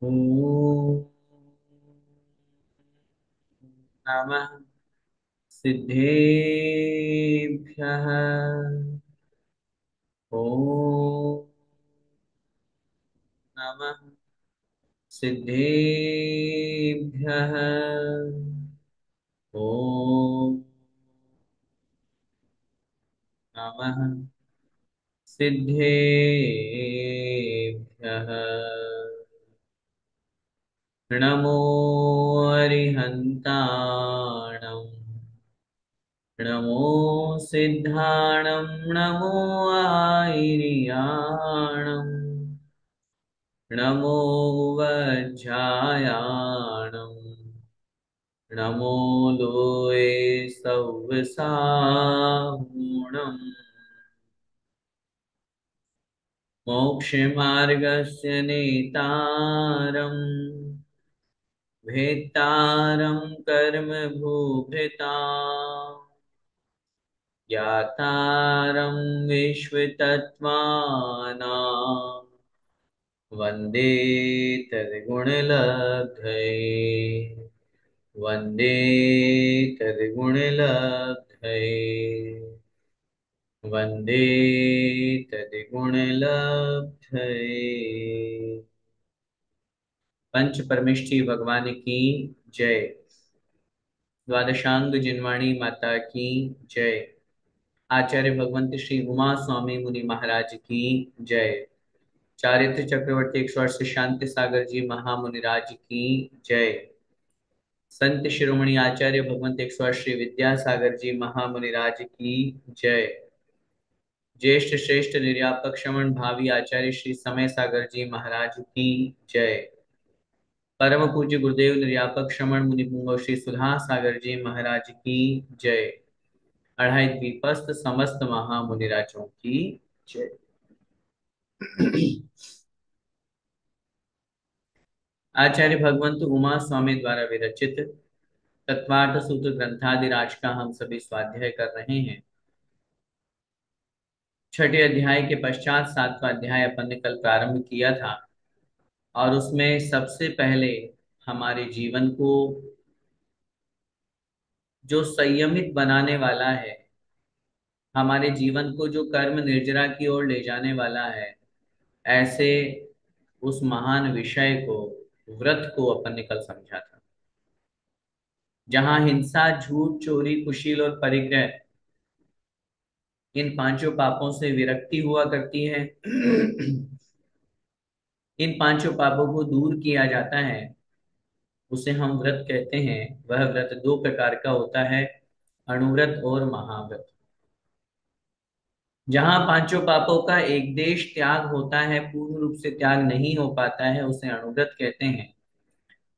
ॐ नमः सिद्धेभ्यः। ॐ नमः सिद्धेभ्यः। ॐ नमः सिद्धेभ्यः। नमो अरिहन्ताणम्। नमो सिद्धाणं नमो आयर्याणम्। नमो वज्रायाणम्। नमो लोये सव्साहुणम्। मोक्षमार्गस्य नेतारम्। भेत्तारं कर्म भूभृताम्। ज्ञातारं विश्वतत्त्वानां। वन्दे तद्गुणलब्धये। वन्दे तद्गुणलब्धये। वन्दे तद्गुणलब्धये। पंच परमेष्ठी भगवान की जय। द्वादशांग जिनवाणी माता की जय। आचार्य भगवंत श्री उमा स्वामी मुनि महाराज की जय। चारित्र चक्रवर्ती 108 शांति सागर जी महामुनिराज की जय। संत शिरोमणि आचार्य भगवंत 108 श्री विद्यासागर जी महामुनिराज की जय। ज्येष्ठ श्रेष्ठ निर्यापक श्रवण भावी आचार्य श्री समय सागर जी महाराज की जय। परम पूज्य गुरुदेव निर्यापक श्रमण मुनि पुंगव श्री सुधा सागर जी महाराज की जय। अढ़ाई द्वीपस्थ समस्त महामुनिराजों की जय। आचार्य भगवंत उमा स्वामी द्वारा विरचित तत्वार्थ सूत्र ग्रंथादिराज का हम सभी स्वाध्याय कर रहे हैं। छठे अध्याय के पश्चात सातवां अध्याय अपन ने कल प्रारंभ किया था और उसमें सबसे पहले हमारे जीवन को जो संयमित बनाने वाला है, हमारे जीवन को जो कर्म निर्जरा की ओर ले जाने वाला है, ऐसे उस महान विषय को, व्रत को अपन ने कल समझा था। जहां हिंसा, झूठ, चोरी, कुशील और परिग्रह, इन पांचों पापों से विरक्ति हुआ करती है। इन पांचों पापों को दूर किया जाता है, उसे हम व्रत कहते हैं। वह व्रत दो प्रकार का होता है, अणुव्रत और महाव्रत। जहां पांचों पापों का एक देश त्याग होता है, पूर्ण रूप से त्याग नहीं हो पाता है, उसे अणुव्रत कहते हैं।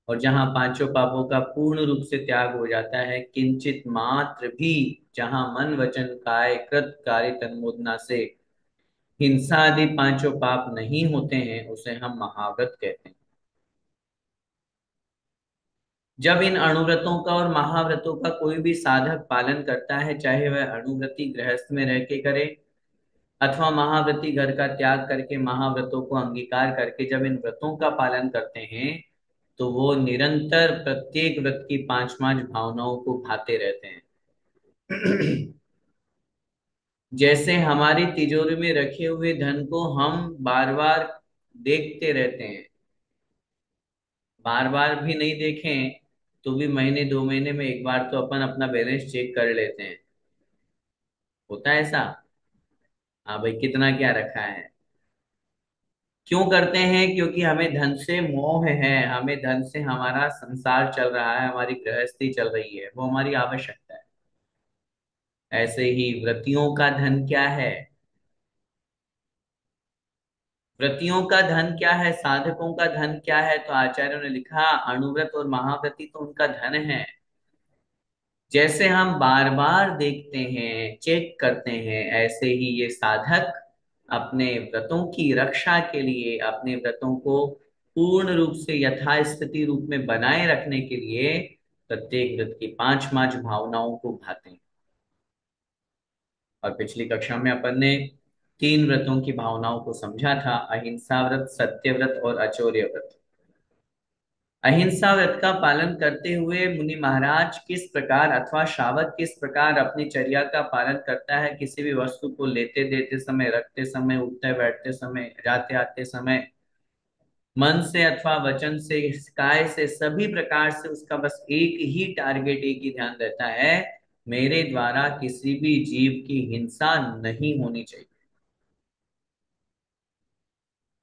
और जहां पांचों पापों का पूर्ण रूप से त्याग हो जाता है, किंचित मात्र भी, जहां मन वचन काय कृत कार्य तन्मोदना से हिंसा आदि पांचों पाप नहीं होते हैं, उसे हम महाव्रत कहते हैं। जब इन अणुव्रतों का और महाव्रतों का कोई भी साधक पालन करता है, चाहे वह अणुव्रती गृहस्थ में रह के करे अथवा महाव्रती घर का त्याग करके महाव्रतों को अंगीकार करके जब इन व्रतों का पालन करते हैं, तो वो निरंतर प्रत्येक व्रत की पांच पांच भावनाओं को भाते रहते हैं। जैसे हमारी तिजोरी में रखे हुए धन को हम बार बार देखते रहते हैं, बार बार भी नहीं देखें तो भी महीने दो महीने में एक बार तो अपन अपना बैलेंस चेक कर लेते हैं। होता है ऐसा? हाँ भाई, कितना क्या रखा है। क्यों करते हैं? क्योंकि हमें धन से मोह है, हमें धन से हमारा संसार चल रहा है, हमारी गृहस्थी चल रही है, वो हमारी आवश्यकता है। ऐसे ही व्रतियों का धन क्या है? व्रतियों का धन क्या है, साधकों का धन क्या है? तो आचार्यों ने लिखा, अणुव्रत और महाव्रती तो उनका धन है। जैसे हम बार बार देखते हैं, चेक करते हैं, ऐसे ही ये साधक अपने व्रतों की रक्षा के लिए, अपने व्रतों को पूर्ण रूप से यथास्थिति रूप में बनाए रखने के लिए प्रत्येक व्रत की पांच पांच भावनाओं को भाते हैं। और पिछली कक्षा में अपन ने तीन व्रतों की भावनाओं को समझा था, अहिंसा व्रत, सत्य व्रत और अचौर्य व्रत। अहिंसा व्रत का पालन करते हुए मुनि महाराज किस प्रकार अथवा श्रावक किस प्रकार अपनी चर्या का पालन करता है, किसी भी वस्तु को लेते देते समय, रखते समय, उठते बैठते समय, जाते आते समय, मन से अथवा वचन से, काय से, सभी प्रकार से उसका बस एक ही टारगेट, एक ही ध्यान रहता है, मेरे द्वारा किसी भी जीव की हिंसा नहीं होनी चाहिए।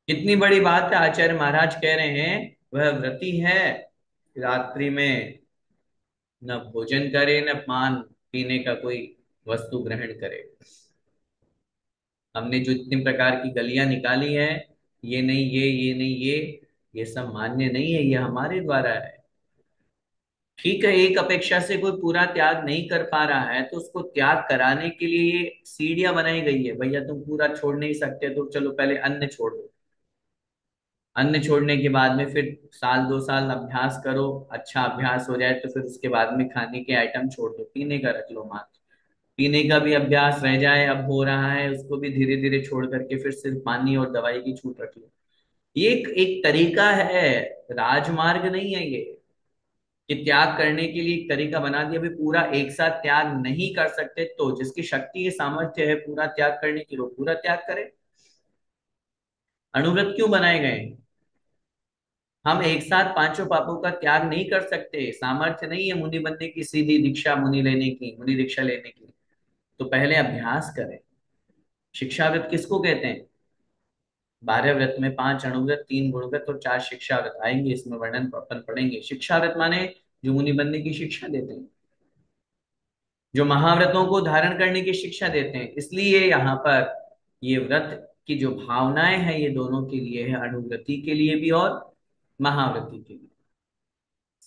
कितनी बड़ी बात है, आचार्य महाराज कह रहे हैं वह व्रती है, रात्रि में न भोजन करे, न पान पीने का कोई वस्तु ग्रहण करे। हमने जो इतनी प्रकार की गलियां निकाली है, ये नहीं ये नहीं ये सब मान्य नहीं है, ये हमारे द्वारा है। ठीक है, एक अपेक्षा से कोई पूरा त्याग नहीं कर पा रहा है तो उसको त्याग कराने के लिए ये सीढ़ियां बनाई गई है। भैया तुम पूरा छोड़ नहीं सकते तो चलो पहले अन्न छोड़ दो, अन्न छोड़ने के बाद में फिर साल 2 साल अभ्यास करो, अच्छा अभ्यास हो जाए तो फिर उसके बाद में खाने के आइटम छोड़ दो, पीने का रख लो मात्र, पीने का भी अभ्यास रह जाए, अब हो रहा है उसको भी धीरे धीरे छोड़ करके फिर सिर्फ पानी और दवाई की छूट रख लो। ये एक तरीका है, राजमार्ग नहीं है ये, कि त्याग करने के लिए एक तरीका बना दिया, भी पूरा एक साथ त्याग नहीं कर सकते तो जिसकी शक्ति है सामर्थ्य है पूरा त्याग करने की, वो पूरा त्याग करे। अणुव्रत क्यों बनाए गए हैं? हम एक साथ पांचों पापों का त्याग नहीं कर सकते, सामर्थ्य नहीं है मुनि बनने की, सीधी दीक्षा मुनि लेने की, मुनि दीक्षा लेने की। तो पहले अभ्यास करें। शिक्षाव्रत किसको कहते हैं? 12 व्रत में 5 अणुव्रत, 3 गुणव्रत और 4 शिक्षाव्रत आएंगे, इसमें वर्णन अपन पढ़ेंगे। शिक्षाव्रत माने जो मुनि बनने की शिक्षा देते हैं, जो महाव्रतों को धारण करने की शिक्षा देते हैं। इसलिए यहाँ पर ये व्रत की जो भावनाएं हैं ये दोनों के लिए है, अणुव्रति के लिए भी और महाव्रति के लिए।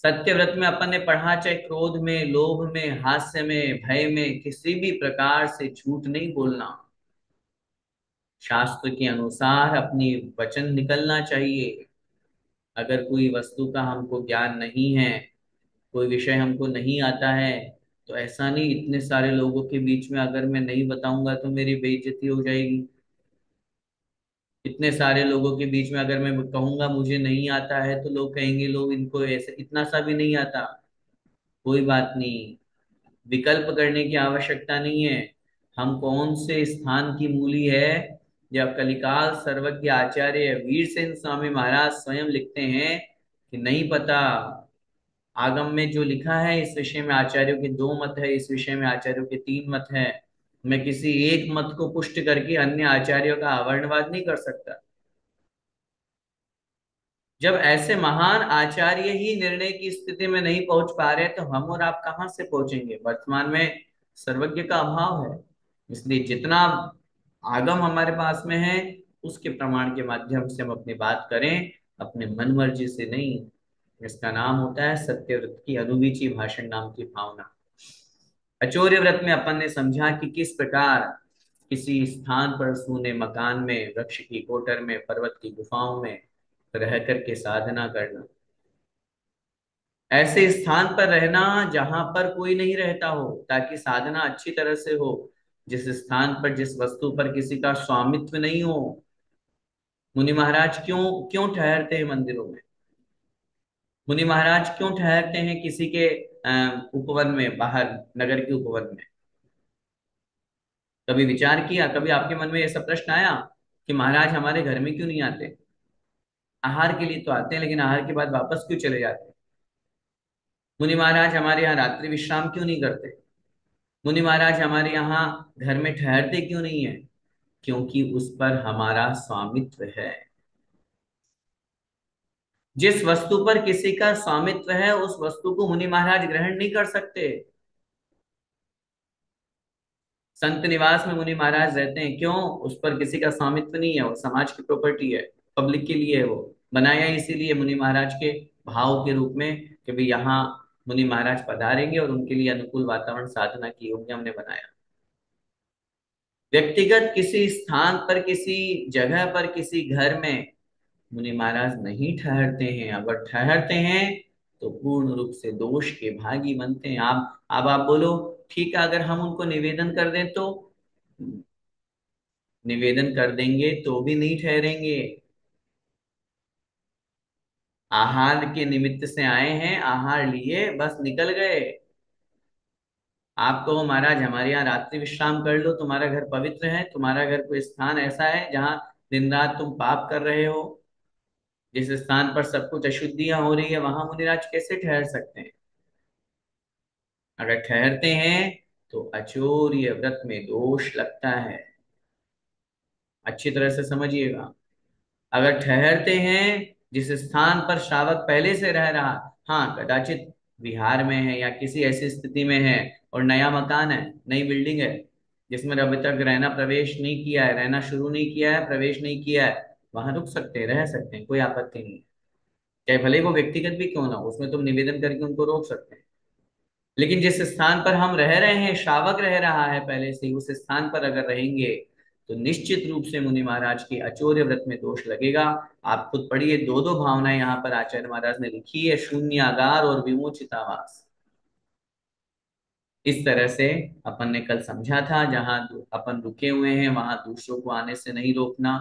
सत्य व्रत में अपन ने पढ़ा, चाहे क्रोध में, लोभ में, हास्य में, भय में, किसी भी प्रकार से झूठ नहीं बोलना, शास्त्र के अनुसार अपनी वचन निकलना चाहिए। अगर कोई वस्तु का हमको ज्ञान नहीं है, कोई विषय हमको नहीं आता है, तो ऐसा नहीं इतने सारे लोगों के बीच में अगर मैं नहीं बताऊंगा तो मेरी बेइज्जती हो जाएगी। इतने सारे लोगों के बीच में अगर मैं कहूंगा मुझे नहीं आता है तो लोग कहेंगे, लोग इनको ऐसे इतना सा भी नहीं आता। कोई बात नहीं, विकल्प करने की आवश्यकता नहीं है। हम कौन से स्थान की मूली है? जब कलिकाल सर्वज्ञ आचार्य वीरसेन स्वामी महाराज स्वयं लिखते हैं कि नहीं पता, आगम में जो लिखा है इस विषय में आचार्यों के 2 मत है, इस विषय में आचार्यों के 3 मत है, मैं किसी एक मत को पुष्ट करके अन्य आचार्यों का अवर्णवाद नहीं कर सकता। जब ऐसे महान आचार्य ही निर्णय की स्थिति में नहीं पहुंच पा रहे तो हम और आप कहां से पहुंचेंगे? वर्तमान में सर्वज्ञ का अभाव है। इसलिए जितना आगम हमारे पास में है उसके प्रमाण के माध्यम से हम अपनी बात करें, अपने मन मर्जी से नहीं। इसका नाम होता है सत्यव्रत की अनुवीची भाषण नाम की भावना। अचौर्य व्रत में अपन ने समझा कि किस प्रकार किसी स्थान पर सूने मकान में, वृक्ष की कोटर में, पर्वत की गुफाओं में रह करके साधना करना, ऐसे स्थान पर रहना जहां पर कोई नहीं रहता हो ताकि साधना अच्छी तरह से हो, जिस स्थान पर, जिस वस्तु पर किसी का स्वामित्व नहीं हो। मुनि महाराज क्यों क्यों ठहरते हैं मंदिरों में? मुनि महाराज क्यों ठहरते हैं किसी के उपवन में, बाहर नगर के उपवन में? कभी विचार किया, कभी आपके मन में ऐसा प्रश्न आया कि महाराज हमारे घर में क्यों नहीं आते? आहार के लिए तो आते हैं, लेकिन आहार के बाद वापस क्यों चले जाते हैं? मुनि महाराज हमारे यहाँ रात्रि विश्राम क्यों नहीं करते? मुनि महाराज हमारे यहाँ घर में ठहरते क्यों नहीं है? क्योंकि उस पर हमारा स्वामित्व है। जिस वस्तु पर किसी का स्वामित्व है उस वस्तु को मुनि महाराज ग्रहण नहीं कर सकते। संत निवास में मुनि महाराज रहते हैं, क्यों? उस पर किसी का स्वामित्व नहीं है, वो समाज की प्रॉपर्टी है, पब्लिक के लिए है। वो बनाया इसीलिए मुनि महाराज के भाव के रूप में कि भाई यहाँ मुनि महाराज पधारेंगे और उनके लिए अनुकूल वातावरण साधना की होगी, हमने बनाया। व्यक्तिगत किसी स्थान पर, किसी जगह पर, किसी घर में मुनि महाराज नहीं ठहरते हैं। अगर ठहरते हैं तो पूर्ण रूप से दोष के भागी बनते हैं। आप अब आप बोलो, ठीक है अगर हम उनको निवेदन कर दें तो? निवेदन कर देंगे तो भी नहीं ठहरेंगे। आहार के निमित्त से आए हैं, आहार लिए बस निकल गए। आप कहो महाराज हमारे यहाँ रात्रि विश्राम कर लो, तुम्हारा घर पवित्र है, तुम्हारा घर कोई स्थान ऐसा है जहां दिन रात तुम पाप कर रहे हो, जिस स्थान पर सब कुछ अशुद्धियां हो रही है, वहां मुनिराज कैसे ठहर सकते हैं? अगर ठहरते हैं तो अचोर्य व्रत में दोष लगता है, अच्छी तरह से समझिएगा। अगर ठहरते हैं जिस स्थान पर श्रावक पहले से रह रहा, हाँ कदाचित बिहार में है या किसी ऐसी स्थिति में है और नया मकान है, नई बिल्डिंग है जिसमें अभी तक रहना प्रवेश नहीं किया है, रहना शुरू नहीं किया है, प्रवेश नहीं किया है, वहां रुक सकते हैं, रह सकते हैं, कोई आपत्ति नहीं है। चाहे भले वो व्यक्तिगत भी क्यों ना हो, उसमें तुम निवेदन करके उनको रोक सकते हैं। लेकिन जिस स्थान पर हम रह रहे हैं, श्रावक रह रहा है पहले से ही, उस स्थान पर अगर रहेंगे तो निश्चित रूप से मुनि महाराज के अचौर्य व्रत में दोष लगेगा। आप खुद पढ़िए, दो दो भावनाएं यहाँ पर आचार्य महाराज ने लिखी है, शून्यागार और विमोचितावास। इस तरह से अपन ने कल समझा था, जहां अपन रुके हुए हैं वहां दूसरों को आने से नहीं रोकना,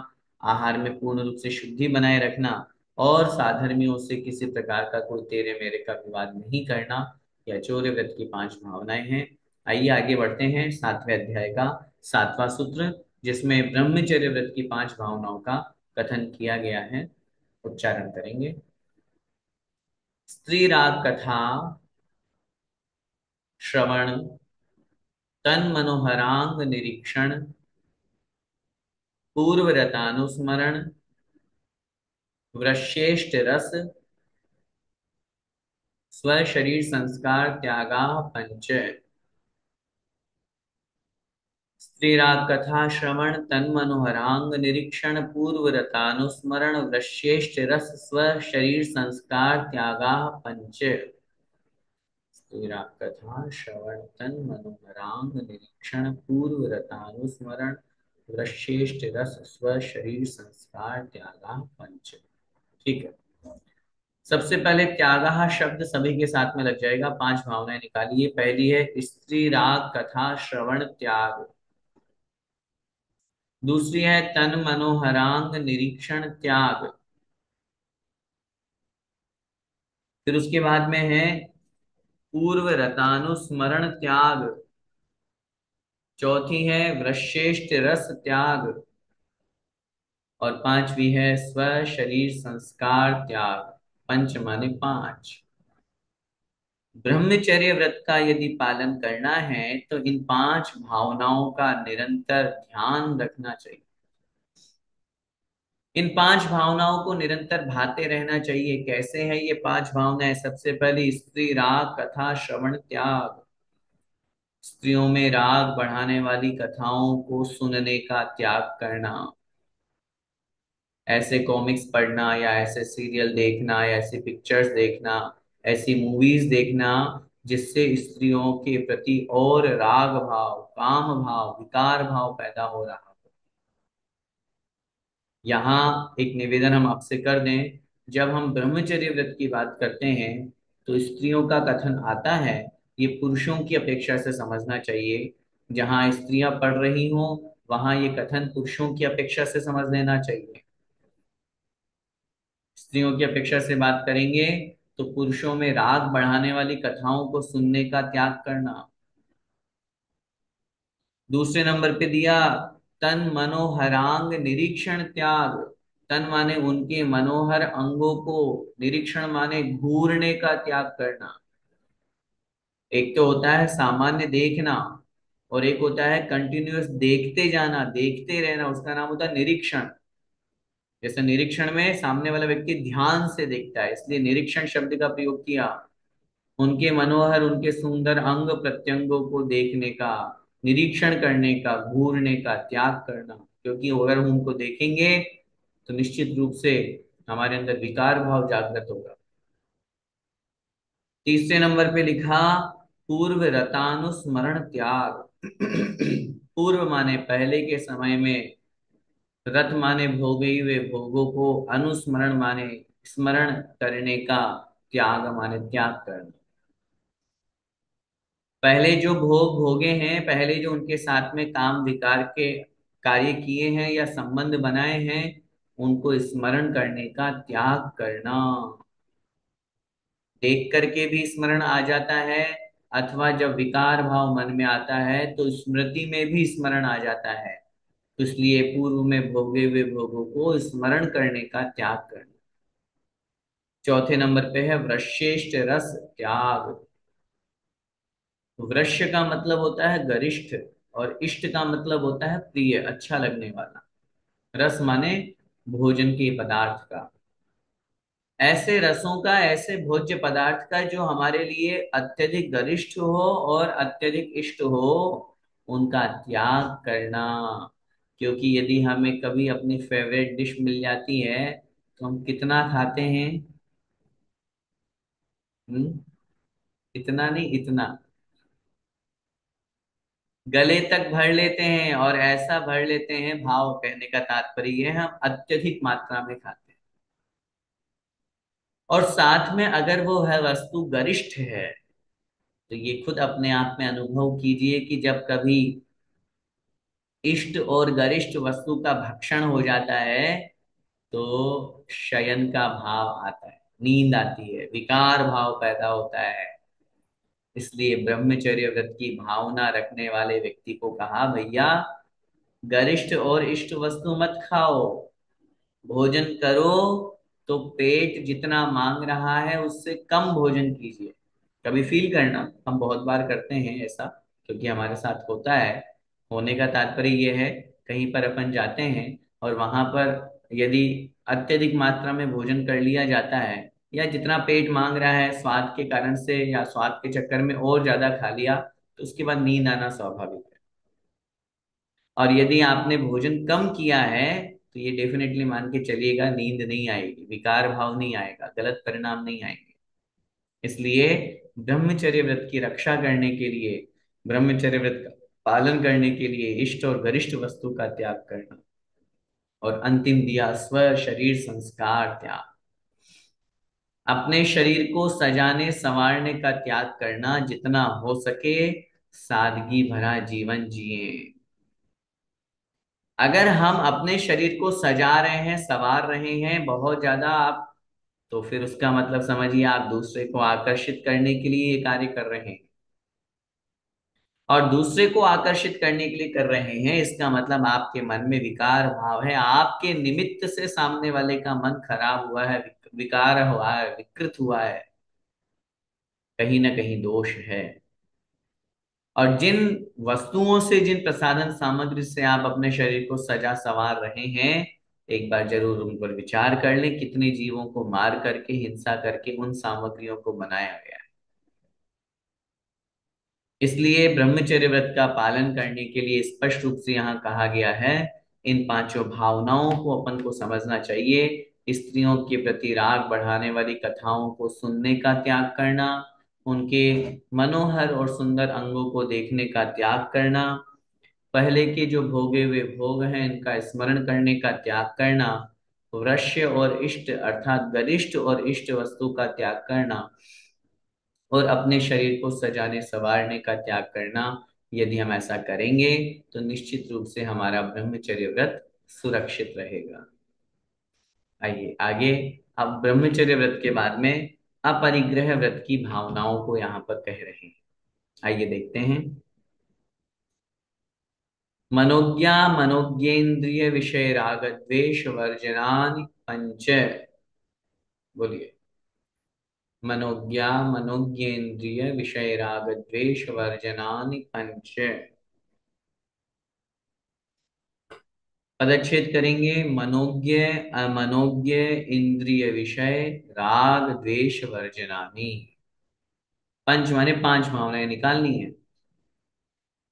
आहार में पूर्ण रूप से शुद्धि बनाए रखना, और साधर्मियों से किसी प्रकार का कोई तेरे मेरे का विवाद नहीं करना। यह चौर्य व्रत की पांच भावनाएं हैं। आइए आगे बढ़ते हैं 7वें अध्याय का 7वां सूत्र, जिसमें ब्रह्मचर्य व्रत की पांच भावनाओं का कथन किया गया है। उच्चारण करेंगे। स्त्री राग कथा श्रवण, तन मनोहरांग निरीक्षण, पूर्व रतानुस्मरण, वृश्रेष्ठ रस, स्व शरीर संस्कार त्यागा पंच। स्त्रीराग कथा श्रवण, तन मनोहरांग निरीक्षण, पूर्व रतानुस्मरण, वृश्रेष्ठ रस, स्व शरीर संस्कार त्यागा पंच। स्त्रीराग कथा श्रवण, तन मनोहरांग निरीक्षण, पूर्व रतानुस्मरण, वृश्रेष्ठ रस, स्व शरीर संस्कार त्यागा पंच। ठीक है। सबसे पहले त्यागः शब्द सभी के साथ में लग जाएगा। पांच भावनाएं निकालिए। पहली है स्त्री राग कथा श्रवण त्याग। दूसरी है तन मनोहरांग निरीक्षण त्याग। फिर उसके बाद में है पूर्व रतानुस्मरण त्याग। चौथी है वृश्रेष्ठ रस त्याग। और पांचवी है स्व शरीर संस्कार त्याग। पंच माने पांच। ब्रह्मचर्य व्रत का यदि पालन करना है तो इन पांच भावनाओं का निरंतर ध्यान रखना चाहिए। इन पांच भावनाओं को निरंतर भाते रहना चाहिए। कैसे है ये पांच भावनाएं? सबसे पहली स्त्री राग कथा श्रवण त्याग। स्त्रियों में राग बढ़ाने वाली कथाओं को सुनने का त्याग करना। ऐसे कॉमिक्स पढ़ना या ऐसे सीरियल देखना या ऐसी पिक्चर्स देखना, ऐसी मूवीज देखना जिससे स्त्रियों के प्रति और राग भाव, काम भाव, विकार भाव पैदा हो रहा हो। यहाँ एक निवेदन हम आपसे कर दें, जब हम ब्रह्मचर्य व्रत की बात करते हैं तो स्त्रियों का कथन आता है, ये पुरुषों की अपेक्षा से समझना चाहिए। जहाँ स्त्रियां पढ़ रही हों वहां ये कथन पुरुषों की अपेक्षा से समझ लेना चाहिए। स्त्रियों की अपेक्षा से बात करेंगे तो पुरुषों में राग बढ़ाने वाली कथाओं को सुनने का त्याग करना। दूसरे नंबर पे दिया तन मनोहरांग निरीक्षण त्याग। तन माने उनके मनोहर अंगों को, निरीक्षण माने घूरने का त्याग करना। एक तो होता है सामान्य देखना और एक होता है कंटिन्यूअस देखते जाना, देखते रहना, उसका नाम होता है निरीक्षण। जैसे निरीक्षण में सामने वाला व्यक्ति ध्यान से देखता है, इसलिए निरीक्षण शब्द का प्रयोग किया। उनके मनोहर, उनके सुंदर अंग प्रत्यंगों को देखने का, निरीक्षण करने का, घूरने का त्याग करना। क्योंकि अगर हम उनको देखेंगे तो निश्चित रूप से हमारे अंदर विकार भाव जागृत होगा। तीसरे नंबर पे लिखा पूर्व रतानुस्मरण त्याग। पूर्व माने पहले के समय में, रत माने भोगे हुए भोगों को, अनुस्मरण माने स्मरण करने का, त्याग माने त्याग करना। पहले जो भोग भोगे हैं, पहले जो उनके साथ में काम विकार के कार्य किए हैं या संबंध बनाए हैं, उनको स्मरण करने का त्याग करना। देख करके भी स्मरण आ जाता है, अथवा जब विकार भाव मन में आता है तो स्मृति में भी स्मरण आ जाता है। तो इसलिए पूर्व में भोगे हुए भोगों को स्मरण करने का त्याग करना। चौथे नंबर पे है वृश्रेष्ठ रस त्याग। वृश्य का मतलब होता है गरिष्ठ, और इष्ट का मतलब होता है प्रिय, अच्छा लगने वाला। रस माने भोजन के पदार्थ का, ऐसे रसों का, ऐसे भोज्य पदार्थ का जो हमारे लिए अत्यधिक गरिष्ठ हो और अत्यधिक इष्ट हो, उनका त्याग करना। क्योंकि यदि हमें कभी अपनी फेवरेट डिश मिल जाती है तो हम कितना खाते हैं। हम्म। इतना नहीं, इतना गले तक भर लेते हैं, और ऐसा भर लेते हैं, भाव कहने का तात्पर्य ये है हम अत्यधिक मात्रा में खाते हैं। और साथ में अगर वो है वस्तु गरिष्ठ है, तो ये खुद अपने आप में अनुभव कीजिए कि जब कभी इष्ट और गरिष्ठ वस्तु का भक्षण हो जाता है तो शयन का भाव आता है, नींद आती है, विकार भाव पैदा होता है। इसलिए ब्रह्मचर्य व्रत की भावना रखने वाले व्यक्ति को कहा, भैया गरिष्ठ और इष्ट वस्तु मत खाओ, भोजन करो तो पेट जितना मांग रहा है उससे कम भोजन कीजिए। कभी फील करना, हम बहुत बार करते हैं ऐसा, क्योंकि हमारे साथ होता है। होने का तात्पर्य यह है, कहीं पर अपन जाते हैं और वहां पर यदि अत्यधिक मात्रा में भोजन कर लिया जाता है, या जितना पेट मांग रहा है स्वाद के कारण से या स्वाद के चक्कर में और ज्यादा खा लिया, तो उसके बाद नींद आना स्वाभाविक है। और यदि आपने भोजन कम किया है तो ये डेफिनेटली मान के चलिएगा, नींद नहीं आएगी, विकार भाव नहीं आएगा, गलत परिणाम नहीं आएंगे। इसलिए ब्रह्मचर्य व्रत की रक्षा करने के लिए, ब्रह्मचर्य व्रत का पालन करने के लिए इष्ट और गरिष्ठ वस्तु का त्याग करना। और अंतिम दिया स्व शरीर संस्कार त्याग। अपने शरीर को सजाने संवारने का त्याग करना, जितना हो सके सादगी भरा जीवन जिए। अगर हम अपने शरीर को सजा रहे हैं, संवार रहे हैं बहुत ज्यादा आप, तो फिर उसका मतलब समझिए आप दूसरे को आकर्षित करने के लिए ये कार्य कर रहे हैं। और दूसरे को आकर्षित करने के लिए कर रहे हैं, इसका मतलब आपके मन में विकार भाव है, आपके निमित्त से सामने वाले का मन खराब हुआ है, विकार हुआ है, विकृत हुआ है, कहीं ना कहीं दोष है। और जिन वस्तुओं से, जिन प्रसाधन सामग्री से आप अपने शरीर को सजा संवार रहे हैं, एक बार जरूर उन पर विचार कर लें, कितने जीवों को मार करके, हिंसा करके उन सामग्रियों को बनाया गया है। इसलिए ब्रह्मचर्य व्रत का पालन करने के लिए स्पष्ट रूप से यहाँ कहा गया है, इन पांचों भावनाओं को अपन को समझना चाहिए। स्त्रियों के प्रति राग बढ़ाने वाली कथाओं को सुनने का त्याग करना, उनके मनोहर और सुंदर अंगों को देखने का त्याग करना, पहले के जो भोगे हुए भोग हैं इनका स्मरण करने का त्याग करना, वृश्य और इष्ट अर्थात गरिष्ठ और इष्ट वस्तु का त्याग करना, और अपने शरीर को सजाने संवारने का त्याग करना। यदि हम ऐसा करेंगे तो निश्चित रूप से हमारा ब्रह्मचर्य व्रत सुरक्षित रहेगा। आइए आगे। अब ब्रह्मचर्य व्रत के बाद में अपरिग्रह व्रत की भावनाओं को यहाँ पर कह रहे हैं। आइए देखते हैं। मनोज्ञा मनोज्ञेन्द्रिय विषय राग द्वेष वर्जनानि पंच। बोलिए। मनोज्ञा मनोज्ञेन्द्रिय विषय राग द्वेष वर्जनानि पंच। पदच्छेद करेंगे। मनोज्ञ अमनोज्ञ इंद्रिय विषय राग द्वेष वर्जनानि। पंच माने पांच भावनाएं निकालनी है।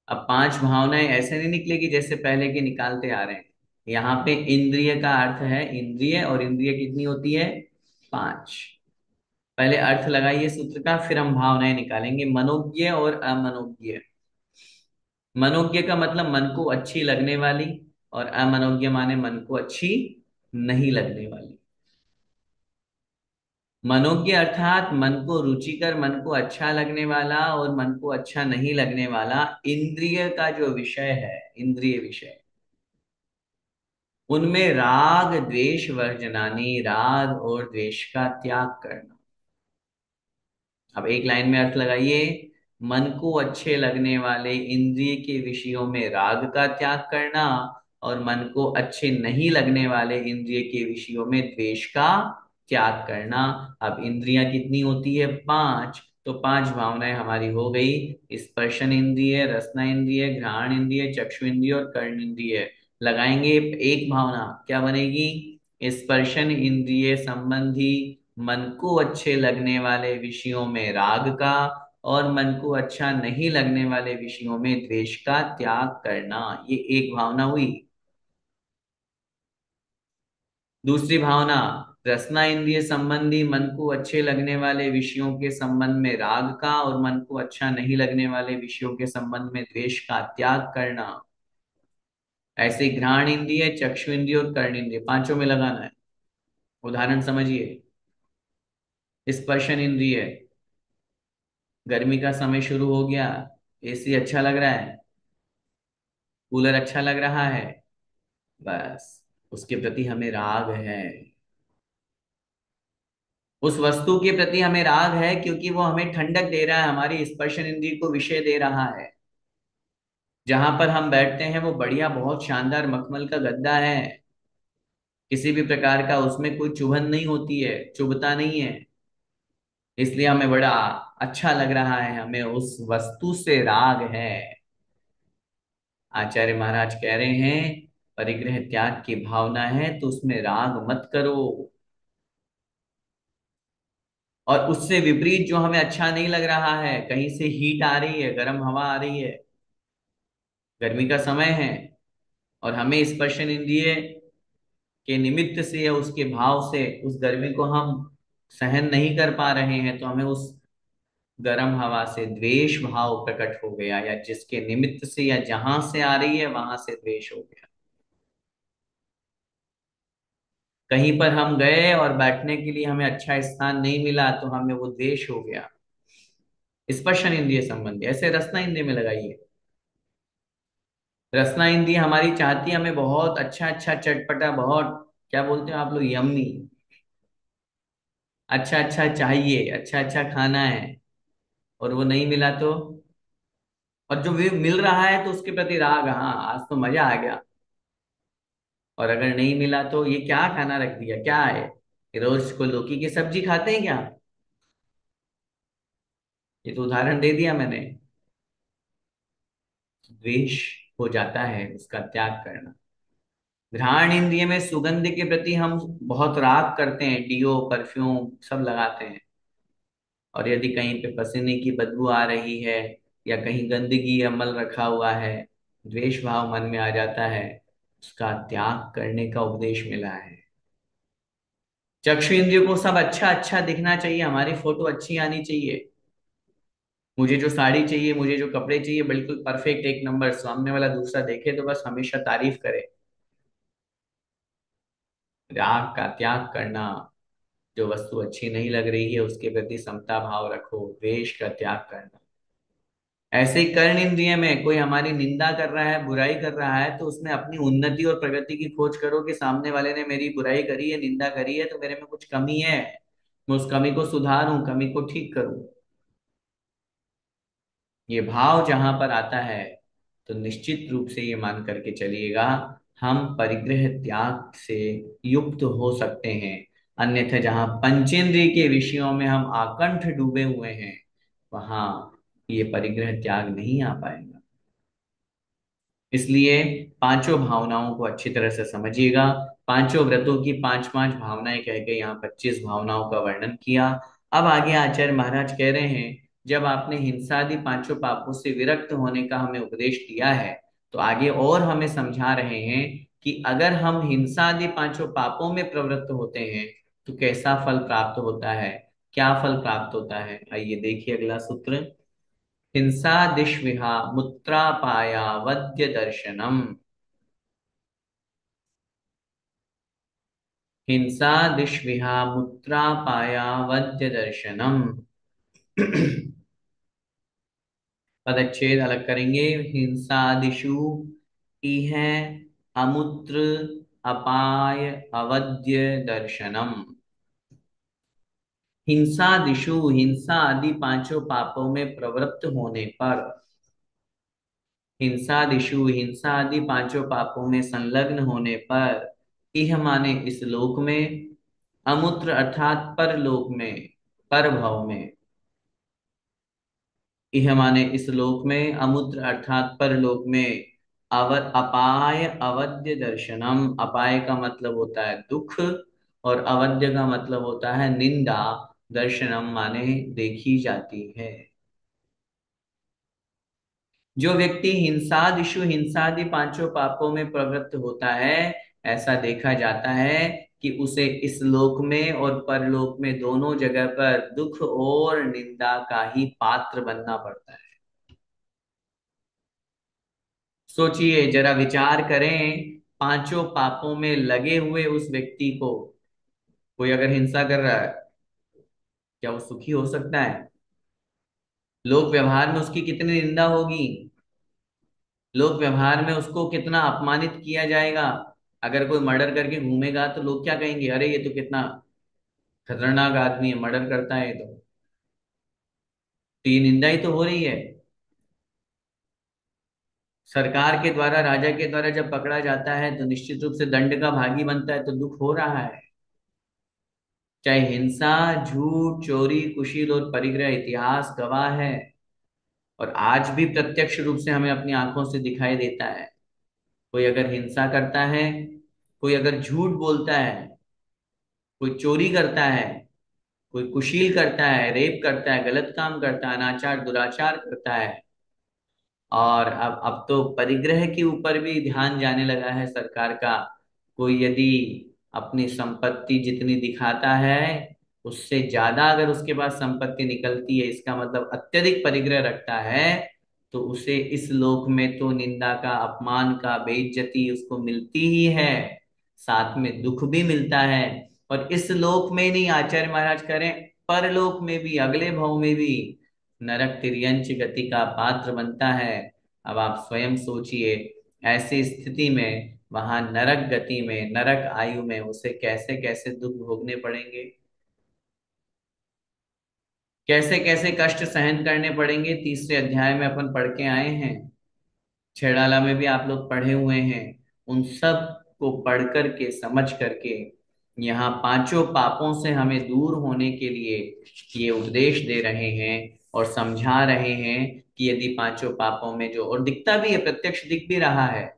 अब पांच भावनाएं ऐसे नहीं निकलेगी जैसे पहले के निकालते आ रहे हैं। यहाँ पे इंद्रिय का अर्थ है इंद्रिय, और इंद्रिय कितनी होती है? पांच। पहले अर्थ लगाइए सूत्र का, फिर हम भावनाएं निकालेंगे, मनोज्ञ और अमनोज्ञ। मनोज्ञ का मतलब मन को अच्छी लगने वाली, और अमनोज्ञ माने मन को अच्छी नहीं लगने वाली। मनोज्ञ अर्थात मन को रुचिकर, मन को अच्छा लगने वाला और मन को अच्छा नहीं लगने वाला इंद्रिय का जो विषय है, इंद्रिय विषय, उनमें राग द्वेष वर्जनानी, राग और द्वेष का त्याग करना। अब एक लाइन में अर्थ लगाइए। मन को अच्छे लगने वाले इंद्रिय के विषयों में राग का त्याग करना, और मन को अच्छे नहीं लगने वाले इंद्रिय के विषयों में द्वेष का त्याग करना। अब इंद्रियां कितनी होती है? पांच। तो पांच भावनाएं हमारी हो गई। स्पर्शन इंद्रिय, रसना इंद्रिय, घ्राण इंद्रिय, चक्षु इंद्रिय और कर्ण इंद्रिय। लगाएंगे एक भावना, क्या बनेगी? स्पर्शन इंद्रिय संबंधी मन को अच्छे लगने वाले विषयों में राग का, और मन को अच्छा नहीं लगने वाले विषयों में द्वेष का त्याग करना। ये एक भावना हुई। दूसरी भावना, रसना इंद्रिय संबंधी मन को अच्छे लगने वाले विषयों के संबंध में राग का, और मन को अच्छा नहीं लगने वाले विषयों के संबंध में द्वेष का त्याग करना। ऐसे घ्राण इंद्रिय, चक्षु इंद्रिय और कर्ण इंद्रिय, पांचों में लगाना है। उदाहरण समझिए। स्पर्शन इंद्रिय, गर्मी का समय शुरू हो गया, एसी अच्छा लग रहा है, कूलर अच्छा लग रहा है, बस उसके प्रति हमें राग है। उस वस्तु के प्रति हमें राग है क्योंकि वो हमें ठंडक दे रहा है, हमारी स्पर्शन इंद्रिय को विषय दे रहा है। जहां पर हम बैठते हैं वो बढ़िया, बहुत शानदार मखमल का गद्दा है, किसी भी प्रकार का उसमें कोई चुभन नहीं होती है, चुभता नहीं है, इसलिए हमें बड़ा अच्छा लग रहा है, हमें उस वस्तु से राग है। आचार्य महाराज कह रहे हैं परिग्रह त्याग की भावना है तो उसमें राग मत करो। और उससे विपरीत जो हमें अच्छा नहीं लग रहा है, कहीं से हीट आ रही है, गर्म हवा आ रही है, गर्मी का समय है, और हमें स्पर्शन इंद्रिय के निमित्त से या उसके भाव से उस गर्मी को हम सहन नहीं कर पा रहे हैं, तो हमें उस गर्म हवा से द्वेष भाव प्रकट हो गया, या जिसके निमित्त से या जहां से आ रही है वहां से द्वेष हो गया। कहीं पर हम गए और बैठने के लिए हमें अच्छा स्थान नहीं मिला तो हमें वो द्वेष हो गया। स्पर्शन इंद्रिय संबंधी। ऐसे रसना इंद्रिय में लगाइए। रसना इंद्रिय हमारी चाहती है हमें बहुत अच्छा अच्छा चटपटा, बहुत, क्या बोलते हो आप लोग, यम्मी, अच्छा अच्छा चाहिए, अच्छा अच्छा खाना है, और वो नहीं मिला तो, और जो भी मिल रहा है तो उसके प्रति राग, हाँ आज तो मजा आ गया, और अगर नहीं मिला तो ये क्या खाना रख दिया, क्या है ये, रोज को लौकी की सब्जी खाते हैं क्या? ये तो उदाहरण दे दिया मैंने। द्वेष हो जाता है, उसका त्याग करना। घ्राण इंद्रिय में सुगंध के प्रति हम बहुत राग करते हैं, डियो परफ्यूम सब लगाते हैं, और यदि कहीं पे पसीने की बदबू आ रही है या कहीं गंदगी या मल रखा हुआ है, द्वेष भाव मन में आ जाता है, उसका त्याग करने का उपदेश मिला है। चक्षु इंद्रियों को सब अच्छा अच्छा दिखना चाहिए, हमारी फोटो अच्छी आनी चाहिए, मुझे जो साड़ी चाहिए, मुझे जो कपड़े चाहिए, बिल्कुल परफेक्ट एक नंबर, सामने वाला दूसरा देखे तो बस हमेशा तारीफ करे। राग का त्याग करना, जो वस्तु अच्छी नहीं लग रही है उसके प्रति समता भाव रखो, द्वेष का त्याग करना। ऐसे ही कर्ण इंद्रिय में कोई हमारी निंदा कर रहा है, बुराई कर रहा है, तो उसमें अपनी उन्नति और प्रगति की खोज करो कि सामने वाले ने मेरी बुराई करी है, निंदा करी है, तो मेरे में कुछ कमी है, मैं उस कमी को सुधारूं, कमी को ठीक करूं। ये भाव जहां पर आता है तो निश्चित रूप से ये मान करके चलिएगा, हम परिग्रह त्याग से युक्त हो सकते हैं। अन्यथा जहां पंचेंद्रिय के विषयों में हम आकंठ डूबे हुए हैं, वहां ये परिग्रह त्याग नहीं आ पाएगा। इसलिए पांचों भावनाओं को अच्छी तरह से समझिएगा। पांचों व्रतों की पांच पांच भावनाएं कह के यहाँ 25 भावनाओं का वर्णन किया। अब आगे आचार्य महाराज कह रहे हैं, जब आपने हिंसादि पांचों पापों से विरक्त होने का हमें उपदेश दिया है, तो आगे और हमें समझा रहे हैं कि अगर हम हिंसादि पांचों पापों में प्रवृत्त होते हैं तो कैसा फल प्राप्त होता है, क्या फल प्राप्त होता है। आइए देखिए अगला सूत्र। हिंसा दिश्विहा मुत्रापाया वद्य दर्शनम। हिंसा दिश्विहा मुत्रापाया वद्य दर्शनम। पदच्छेद अलग करेंगे। हिंसा दिशु इह अमुत्र अपाय अवद्य दर्शनम। हिंसा दिशु, हिंसा आदि पांचों पापों में प्रवृत्त होने पर, हिंसा दिशु, हिंसा आदि पांचों पापों में संलग्न होने पर, इह माने इस लोक में, अमूत्र अर्थात परलोक में, पर भव में, यह माने इस लोक में, अमुत्र अर्थात परलोक में, अपाय अवध्य दर्शनम, अपाय का मतलब होता है दुख और अवध्य का मतलब होता है निंदा, दर्शनम माने देखी जाती है। जो व्यक्ति हिंसादिषु, हिंसादि पांचों पापों में प्रवृत्त होता है, ऐसा देखा जाता है कि उसे इस लोक में और परलोक में दोनों जगह पर दुख और निंदा का ही पात्र बनना पड़ता है। सोचिए, जरा विचार करें, पांचों पापों में लगे हुए उस व्यक्ति को कोई अगर हिंसा कर रहा है, क्या वो सुखी हो सकता है? लोक व्यवहार में उसकी कितनी निंदा होगी, लोक व्यवहार में उसको कितना अपमानित किया जाएगा। अगर कोई मर्डर करके घूमेगा तो लोग क्या कहेंगे, अरे ये तो कितना खतरनाक आदमी है, मर्डर करता है ये तो ये निंदा ही तो हो रही है। सरकार के द्वारा, राजा के द्वारा जब पकड़ा जाता है तो निश्चित रूप से दंड का भागी बनता है, तो दुख हो रहा है। चाहे हिंसा, झूठ, चोरी, कुशील और परिग्रह इतिहास गवाह है, और आज भी प्रत्यक्ष रूप से हमें अपनी आंखों से दिखाई देता है। कोई अगर हिंसा करता है, कोई अगर झूठ बोलता है, कोई चोरी करता है, कोई कुशील करता है, रेप करता है, गलत काम करता है, अनाचार दुराचार करता है, और अब तो परिग्रह के ऊपर भी ध्यान जाने लगा है सरकार का। कोई यदि अपनी संपत्ति जितनी दिखाता है, उससे ज्यादा अगर उसके पास संपत्ति निकलती है, इसका मतलब अत्यधिक परिग्रह रखता है, तो उसे इस लोक में तो निंदा का, अपमान का, बेइज्जती उसको मिलती ही है, साथ में दुख भी मिलता है। और इस लोक में नहीं, आचार्य महाराज करें, परलोक में भी, अगले भव में भी नरक तिर्यंच गति का पात्र बनता है। अब आप स्वयं सोचिए, ऐसी स्थिति में वहां नरक गति में, नरक आयु में उसे कैसे कैसे दुख भोगने पड़ेंगे, कैसे कैसे कष्ट सहन करने पड़ेंगे। तीसरे अध्याय में अपन पढ़ के आए हैं, छेड़ाला में भी आप लोग पढ़े हुए हैं। उन सब को पढ़ करके, समझ करके, यहाँ पांचों पापों से हमें दूर होने के लिए ये उपदेश दे रहे हैं और समझा रहे हैं कि यदि पांचों पापों में जो, और दिखता भी है, प्रत्यक्ष दिख भी रहा है,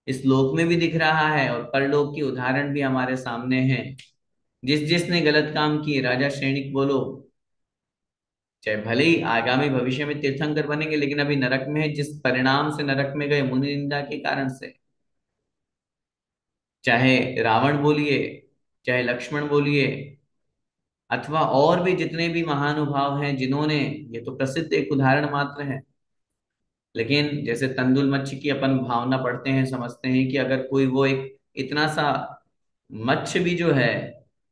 इस लोक में भी दिख रहा है और परलोक की उदाहरण भी हमारे सामने है। जिस जिसने गलत काम किए, राजा श्रेणिक बोलो, चाहे भले ही आगामी भविष्य में तीर्थंकर बनेंगे, लेकिन अभी नरक में है, जिस परिणाम से नरक में गए, मुनि निंदा के कारण से। चाहे रावण बोलिए, चाहे लक्ष्मण बोलिए, अथवा और भी जितने भी महानुभाव हैं जिन्होंने, ये तो प्रसिद्ध एक उदाहरण मात्र है, लेकिन जैसे तंदुल मच्छी की अपन भावना पढ़ते हैं, समझते हैं कि अगर कोई वो एक इतना सा मत्स्य भी जो है,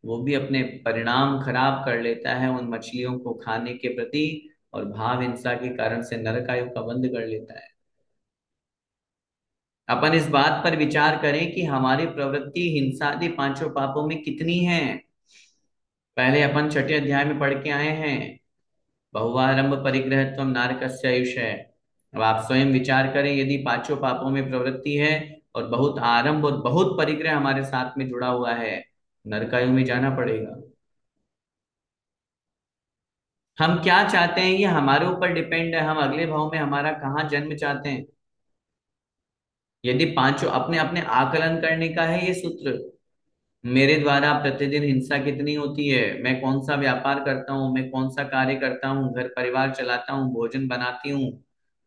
वो भी अपने परिणाम खराब कर लेता है उन मछलियों को खाने के प्रति, और भाव हिंसा के कारण से नरक आयु का बंद कर लेता है। अपन इस बात पर विचार करें कि हमारी प्रवृत्ति हिंसादि पांचों पापों में कितनी है। पहले अपन छठे अध्याय में पढ़ के आए हैं, बहुआरंभ परिग्रहत्व नारकस्य आयुष है। अब आप स्वयं विचार करें, यदि पांचों पापों में प्रवृत्ति है और बहुत आरंभ और बहुत परिग्रह हमारे साथ में जुड़ा हुआ है, नरकायु में जाना पड़ेगा। हम क्या चाहते हैं ये हमारे ऊपर डिपेंड है, हम अगले भाव में हमारा कहाँ जन्म चाहते हैं। यदि पांचों, अपने अपने आकलन करने का है ये सूत्र, मेरे द्वारा प्रतिदिन हिंसा कितनी होती है, मैं कौन सा व्यापार करता हूँ, मैं कौन सा कार्य करता हूँ, घर परिवार चलाता हूँ, भोजन बनाती हूँ,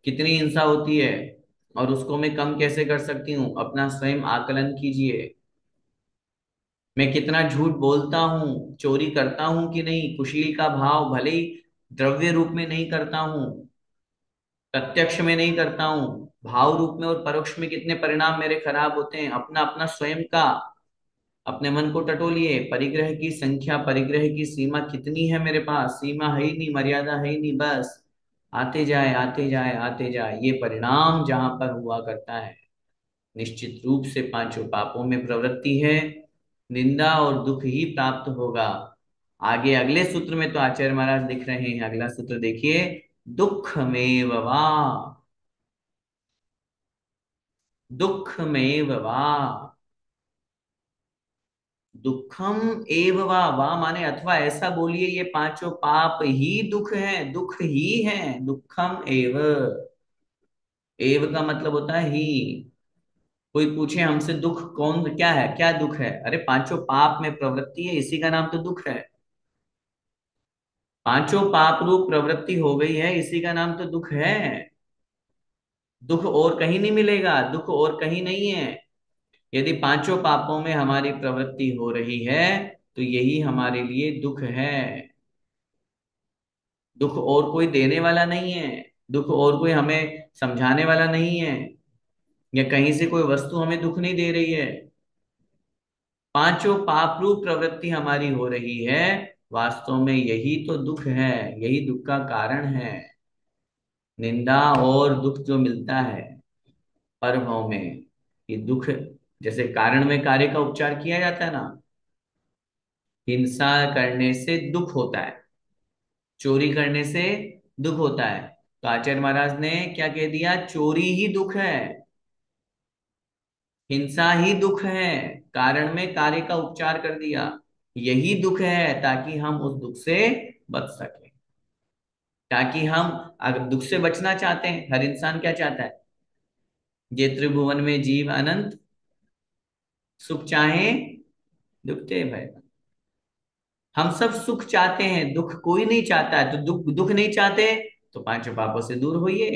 कितनी हिंसा होती है, और उसको मैं कम कैसे कर सकती हूँ, अपना स्वयं आकलन कीजिए। मैं कितना झूठ बोलता हूँ, चोरी करता हूँ कि नहीं, कुशील का भाव भले ही द्रव्य रूप में नहीं करता हूँ, प्रत्यक्ष में नहीं करता हूँ, भाव रूप में और परोक्ष में कितने परिणाम मेरे खराब होते हैं। अपना अपना स्वयं का, अपने मन को टटोलिए, परिग्रह की संख्या, परिग्रह की सीमा कितनी है मेरे पास, सीमा है ही नहीं, मर्यादा है ही नहीं, बस आते जाए आते जाए आते जाए, ये परिणाम जहां पर हुआ करता है, निश्चित रूप से पांचों पापों में प्रवृत्ति है, निंदा और दुख ही प्राप्त होगा। आगे अगले सूत्र में तो आचार्य महाराज लिख रहे हैं, अगला सूत्र देखिए, दुःखमेव वा, दुःखमेव वा, दुखम एव वा माने अथवा ऐसा बोलिए ये पांचों पाप ही दुख है, दुख ही है, दुखम एव। एव का मतलब होता है ही। कोई पूछे हमसे दुख कौन क्या है, क्या दुख है, अरे पांचों पाप में प्रवृत्ति है, इसी का नाम तो दुख है। पांचों पाप रूप प्रवृत्ति हो गई है, इसी का नाम तो दुख है। दुख और कहीं नहीं मिलेगा, दुख और कहीं नहीं है। यदि पांचों पापों में हमारी प्रवृत्ति हो रही है तो यही हमारे लिए दुख है। दुख और कोई देने वाला नहीं है, दुख और कोई हमें समझाने वाला नहीं है, या कहीं से कोई वस्तु हमें दुख नहीं दे रही है। पांचों पाप रूप प्रवृत्ति हमारी हो रही है, वास्तव में यही तो दुख है, यही दुख का कारण है। निंदा और दुख जो मिलता है परभव में, ये दुख, जैसे कारण में कार्य का उपचार किया जाता है ना, हिंसा करने से दुख होता है, चोरी करने से दुख होता है। तो आचार्य महाराज ने क्या कह दिया, चोरी ही दुख है, हिंसा ही दुख है, कारण में कार्य का उपचार कर दिया, यही दुख है, ताकि हम उस दुख से बच सके। ताकि हम अगर दुख से बचना चाहते हैं, हर इंसान क्या चाहता है, ये त्रिभुवन में जीव अनंत सुख चाहे दुखते भय। हम सब सुख चाहते हैं, दुख कोई नहीं चाहता है, तो दुख दुख नहीं चाहते तो पांचों पापों से दूर होइए।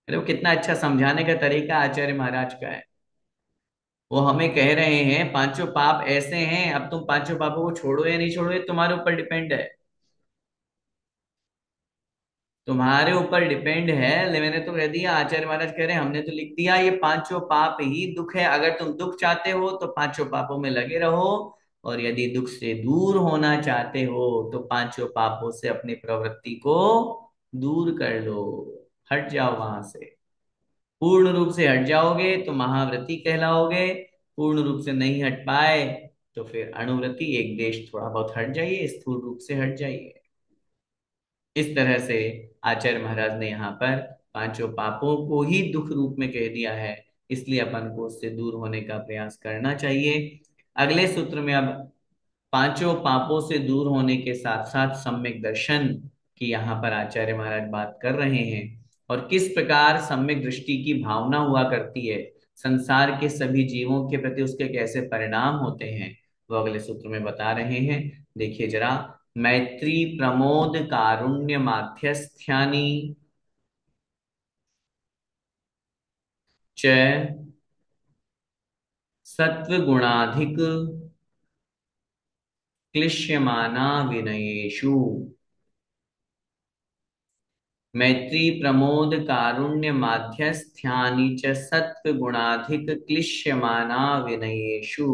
अरे वो कितना अच्छा समझाने का तरीका आचार्य महाराज का है। वो हमें कह रहे हैं पांचों पाप ऐसे हैं, अब तुम पांचों पापों को छोड़ो या नहीं छोड़ो ये तुम्हारे ऊपर डिपेंड है, तुम्हारे ऊपर डिपेंड है। मैंने तो कह दिया, आचार्य महाराज कह रहे हैं हमने तो लिख दिया ये पांचों पाप ही दुख है, अगर तुम दुख चाहते हो तो पांचों पापों में लगे रहो, और यदि दुख से दूर होना चाहते हो तो पांचों पापों से अपनी प्रवृत्ति को दूर कर लो, हट जाओ वहां से। पूर्ण रूप से हट जाओगे तो महाव्रती कहलाओगे, पूर्ण रूप से नहीं हट पाए तो फिर अणुव्रती, एक देश थोड़ा बहुत हट जाइए, स्थूल रूप से हट जाइए। इस तरह से आचार्य महाराज ने यहाँ पर पांचों पापों को ही दुख रूप में कह दिया है, इसलिए अपन को उससे दूर होने का प्रयास करना चाहिए। अगले सूत्र में अब पांचों पापों से दूर होने के साथ साथ सम्यक दर्शन की यहाँ पर आचार्य महाराज बात कर रहे हैं, और किस प्रकार सम्यक दृष्टि की भावना हुआ करती है, संसार के सभी जीवों के प्रति उसके कैसे परिणाम होते हैं, वो अगले सूत्र में बता रहे हैं। देखिए जरा, मैत्री प्रमोद कारुण्य माध्यस्थ्यानि च सत्वगुणाधिक क्लिश्यमाना विनयेषु। मैत्री प्रमोद कारुण्य माध्यस्थ्यानि च सत्व गुणाधिक क्लिश्यमाना विनयेषु।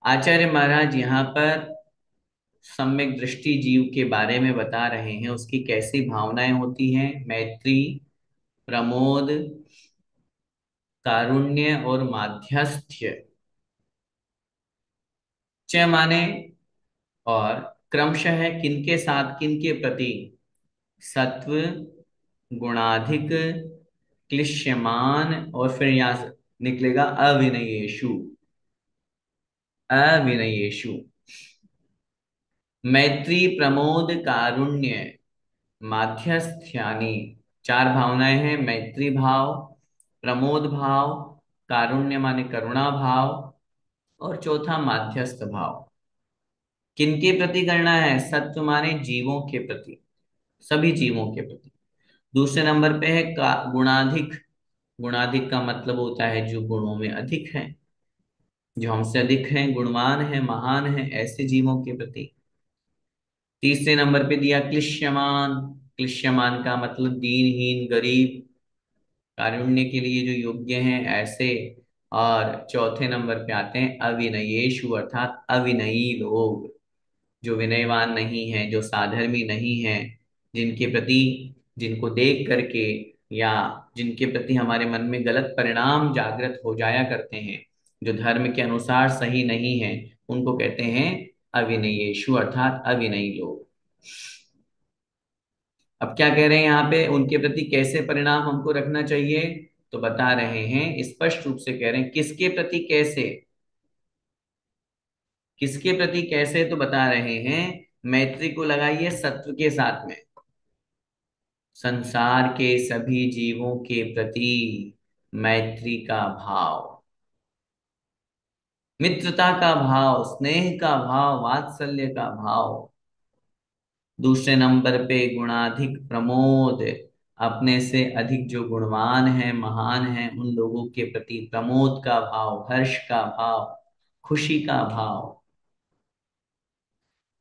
आचार्य महाराज यहाँ पर सम्यक दृष्टि जीव के बारे में बता रहे हैं, उसकी कैसी भावनाएं होती हैं, मैत्री, प्रमोद, कारुण्य और माध्यस्थ्य। च माने और, क्रमशः किनके साथ, किनके प्रति, सत्व, गुणाधिक, क्लिश्यमान, और फिर यहां से निकलेगा अविनयेषु, अविनयेषु। मैत्री प्रमोद कारुण्य माध्यस्थ्यानि, चार भावनाएं हैं, मैत्री भाव, प्रमोद भाव, कारुण्य माने करुणा भाव, और चौथा माध्यस्थ भाव। किनके प्रति करना है, सत्व माने जीवों के प्रति, सभी जीवों के प्रति। दूसरे नंबर पे है गुणाधिक, गुणाधिक का मतलब होता है जो गुणों में अधिक है, जो हमसे अधिक हैं, गुणवान है, महान है, ऐसे जीवों के प्रति। तीसरे नंबर पे दिया क्लिश्यमान, क्लिश्यमान का मतलब दीनहीन, गरीब, कारुण्य के लिए जो योग्य हैं ऐसे। और चौथे नंबर पे आते हैं अविनयेषु, अर्थात अविनयी लोग, जो विनयवान नहीं है, जो साधर्मी नहीं है, जिनके प्रति, जिनको देख करके या जिनके प्रति हमारे मन में गलत परिणाम जागृत हो जाया करते हैं, जो धर्म के अनुसार सही नहीं है, उनको कहते हैं अविनयेषु, अर्थात अविनयी लोग। अब क्या कह रहे हैं यहाँ पे, उनके प्रति कैसे परिणाम हमको रखना चाहिए? तो बता रहे हैं, स्पष्ट रूप से कह रहे हैं, किसके प्रति कैसे, किसके प्रति कैसे, तो बता रहे हैं, मैत्री को लगाइए सत्व के साथ में। संसार के सभी जीवों के प्रति मैत्री का भाव, मित्रता का भाव, स्नेह का भाव, वात्सल्य का भाव। दूसरे नंबर पे गुणाधिक प्रमोद, अपने से अधिक जो गुणवान है, महान है, उन लोगों के प्रति प्रमोद का भाव, हर्ष का भाव, खुशी का भाव।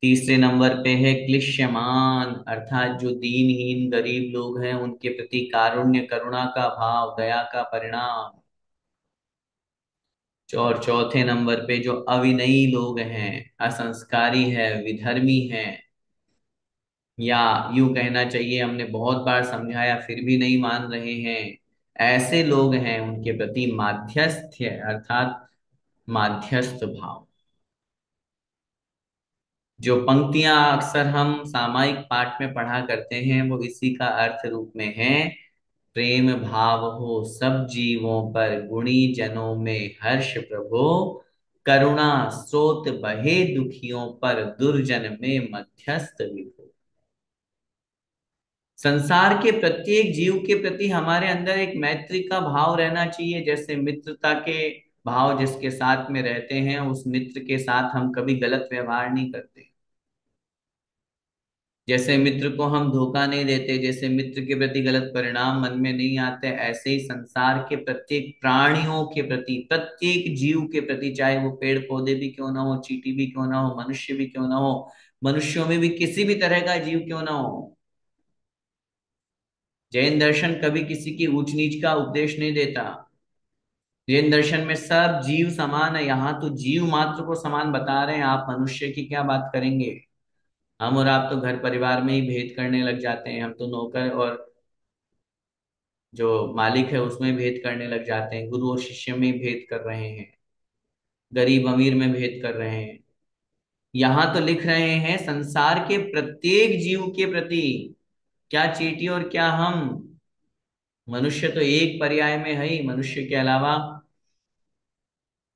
तीसरे नंबर पे है क्लिश्यमान, अर्थात जो दीनहीन गरीब लोग हैं उनके प्रति कारुण्य, करुणा का भाव, दया का परिणाम। और चौथे नंबर पे जो अविनयी लोग हैं, असंस्कारी है, विधर्मी हैं, या यूं कहना चाहिए, हमने बहुत बार समझाया फिर भी नहीं मान रहे हैं, ऐसे लोग हैं, उनके प्रति माध्यस्थ्य, अर्थात माध्यस्थ भाव। जो पंक्तियां अक्सर हम सामायिक पाठ में पढ़ा करते हैं, वो इसी का अर्थ रूप में है। प्रेम भाव हो सब जीवों पर, गुणी जनों में हर्ष प्रभो, करुणा स्रोत बहे दुखियों पर, दुर्जन में मध्यस्थ विभो। संसार के प्रत्येक जीव के प्रति हमारे अंदर एक मैत्री का भाव रहना चाहिए। जैसे मित्रता के भाव जिसके साथ में रहते हैं, उस मित्र के साथ हम कभी गलत व्यवहार नहीं करते। जैसे मित्र को हम धोखा नहीं देते, जैसे मित्र के प्रति गलत परिणाम मन में नहीं आते, ऐसे ही संसार के प्रत्येक प्राणियों के प्रति, प्रत्येक जीव के प्रति, चाहे वो पेड़ पौधे भी क्यों ना हो, चींटी भी क्यों ना हो, मनुष्य भी क्यों ना हो, मनुष्यों में भी किसी भी तरह का जीव क्यों ना हो। जैन दर्शन कभी किसी की ऊंच नीच का उपदेश नहीं देता। जैन दर्शन में सब जीव समान है। यहाँ तो जीव मात्र को समान बता रहे हैं, आप मनुष्य की क्या बात करेंगे। हम और आप तो घर परिवार में ही भेद करने लग जाते हैं। हम तो नौकर और जो मालिक है उसमें भेद करने लग जाते हैं, गुरु और शिष्य में भेद कर रहे हैं, गरीब अमीर में भेद कर रहे हैं। यहाँ तो लिख रहे हैं संसार के प्रत्येक जीव के प्रति, क्या चींटी और क्या हम, मनुष्य तो एक पर्याय में है ही, मनुष्य के अलावा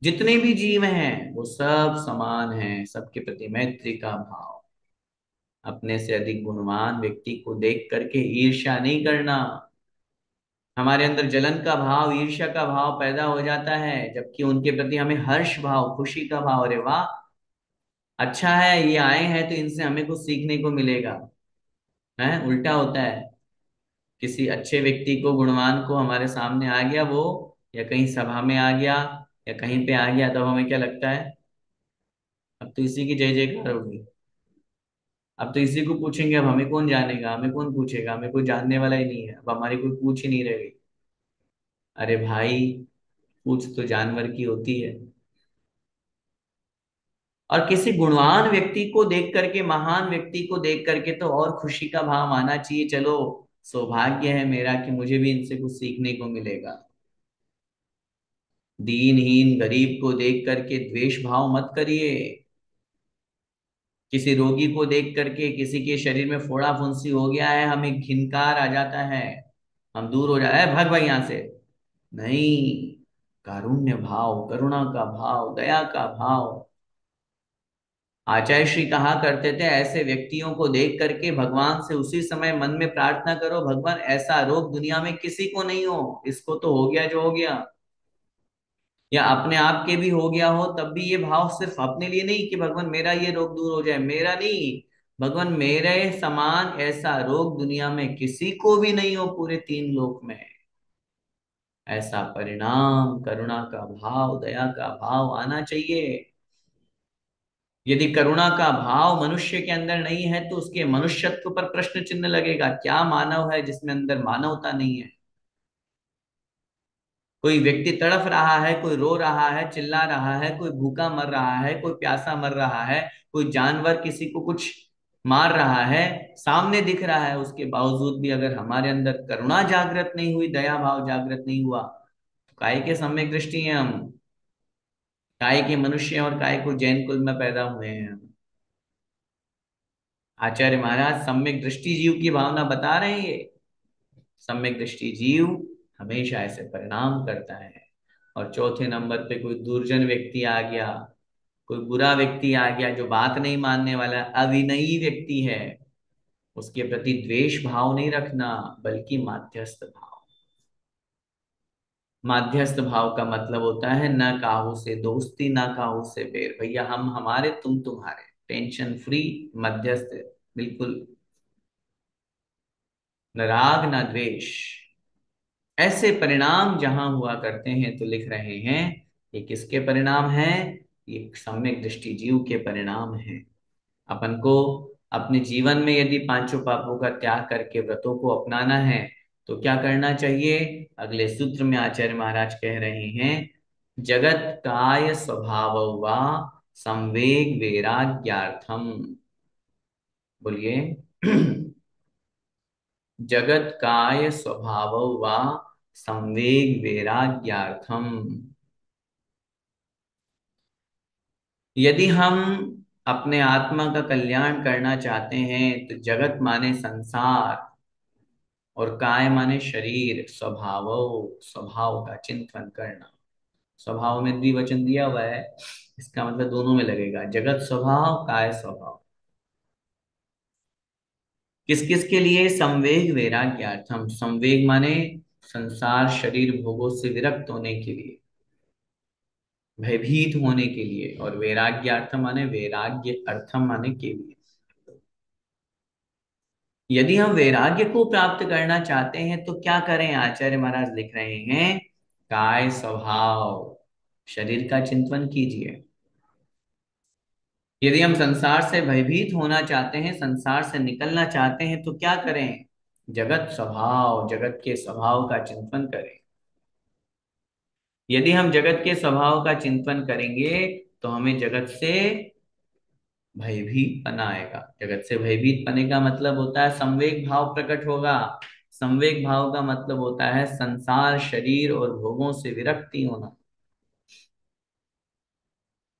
जितने भी जीव हैं वो सब समान हैं, सबके प्रति मैत्री का भाव। अपने से अधिक गुणवान व्यक्ति को देख करके ईर्ष्या नहीं करना। हमारे अंदर जलन का भाव, ईर्ष्या का भाव पैदा हो जाता है, जबकि उनके प्रति हमें हर्ष भाव, खुशी का भाव, अरे वाह, अच्छा है ये आए हैं तो इनसे हमें कुछ सीखने को मिलेगा। है उल्टा होता है, किसी अच्छे व्यक्ति को, गुणवान को हमारे सामने आ गया वो, या कहीं सभा में आ गया, या कहीं पे आ गया, तब हमें क्या लगता है, अब तो इसी की जय जयकार होगी, अब तो इसी को पूछेंगे, अब हमें कौन जानेगा, हमें कौन पूछेगा, हमें कोई जानने वाला ही नहीं है, अब हमारी कोई पूछ ही नहीं रही। अरे भाई, पूछ तो जानवर की होती है। और किसी गुणवान व्यक्ति को देख करके, महान व्यक्ति को देख करके तो और खुशी का भाव आना चाहिए, चलो सौभाग्य है मेरा कि मुझे भी इनसे कुछ सीखने को मिलेगा। दीनहीन गरीब को देख करके द्वेष भाव मत करिए। किसी रोगी को देख करके, किसी के शरीर में फोड़ा फुंसी हो गया है, हमें घिनकार आ जाता है, हम दूर हो जाए, भाग भाई यहां से, नहीं। कारुण्य भाव, करुणा का भाव, दया का भाव। आचार्य श्री कहा करते थे, ऐसे व्यक्तियों को देख करके भगवान से उसी समय मन में प्रार्थना करो, भगवान ऐसा रोग दुनिया में किसी को नहीं हो, इसको तो हो गया जो हो गया, या अपने आप के भी हो गया हो, तब भी ये भाव सिर्फ अपने लिए नहीं कि भगवान मेरा ये रोग दूर हो जाए, मेरा नहीं, भगवान मेरे समान ऐसा रोग दुनिया में किसी को भी नहीं हो पूरे तीन लोक में। ऐसा परिणाम, करुणा का भाव, दया का भाव आना चाहिए। यदि करुणा का भाव मनुष्य के अंदर नहीं है तो उसके मनुष्यत्व पर प्रश्न चिन्ह लगेगा। क्या मानव है जिसमें अंदर मानवता नहीं है? कोई व्यक्ति तड़फ रहा है, कोई रो रहा है, चिल्ला रहा है, कोई भूखा मर रहा है, कोई प्यासा मर रहा है, कोई जानवर किसी को कुछ मार रहा है, सामने दिख रहा है, उसके बावजूद भी अगर हमारे अंदर करुणा जागृत नहीं हुई, दया भाव जागृत नहीं हुआ, तो काहे के सम्यक दृष्टि हैं हम? काय के मनुष्य और काय को जैन कुल में पैदा हुए हैं हम। आचार्य महाराज सम्यक दृष्टि जीव की भावना बता रहे हैं ये। सम्यक दृष्टि जीव हमेशा ऐसे परिणाम करता है। और चौथे नंबर पे कोई दुर्जन व्यक्ति आ गया, कोई बुरा व्यक्ति आ गया जो बात नहीं मानने वाला अविनयी व्यक्ति है, उसके प्रति द्वेष भाव नहीं रखना, बल्कि माध्यस्थ भाव। माध्यस्थ भाव का मतलब होता है न काहू से दोस्ती ना काहू से बैर, भैया हम हमारे तुम तुम्हारे, टेंशन फ्री, मध्यस्थ, बिल्कुल, न राग न द्वेष। ऐसे परिणाम जहां हुआ करते हैं तो लिख रहे हैं ये किसके परिणाम हैं? ये सम्यक दृष्टि जीव के परिणाम हैं। अपन को अपने जीवन में यदि पांचों पापों का त्याग करके व्रतों को अपनाना है तो क्या करना चाहिए? अगले सूत्र में आचार्य महाराज कह रहे हैं, जगत काय स्वभाव वा संवेग वैराग्यार्थम। बोलिए। जगत काय स्वभाव वा संवेग वैराग्यार्थम। यदि हम अपने आत्मा का कल्याण करना चाहते हैं तो जगत माने संसार और काय माने शरीर, स्वभाव, स्वभाव का चिंतन करना। स्वभाव में द्विवचन दिया हुआ है, इसका मतलब दोनों में लगेगा, जगत स्वभाव काय स्वभाव। किस किस के लिए? संवेग वैराग्यार्थम। संवेग माने संसार शरीर भोगों से विरक्त होने के लिए, भयभीत होने के लिए, और वैराग्यार्थम माने वैराग्य अर्थम माने के लिए। यदि हम वैराग्य को प्राप्त करना चाहते हैं तो क्या करें? आचार्य महाराज लिख रहे हैं, काय स्वभाव, शरीर का चिंतन कीजिए। यदि हम संसार से भयभीत होना चाहते हैं, संसार से निकलना चाहते हैं तो क्या करें? जगत स्वभाव, जगत के स्वभाव का चिंतन करें। यदि हम जगत के स्वभाव का चिंतन करेंगे तो हमें जगत से भयभीत पना आएगा। जगत से भयभीत पने का मतलब होता है संवेग भाव प्रकट होगा। संवेग भाव का मतलब होता है संसार शरीर और भोगों से विरक्ति होना।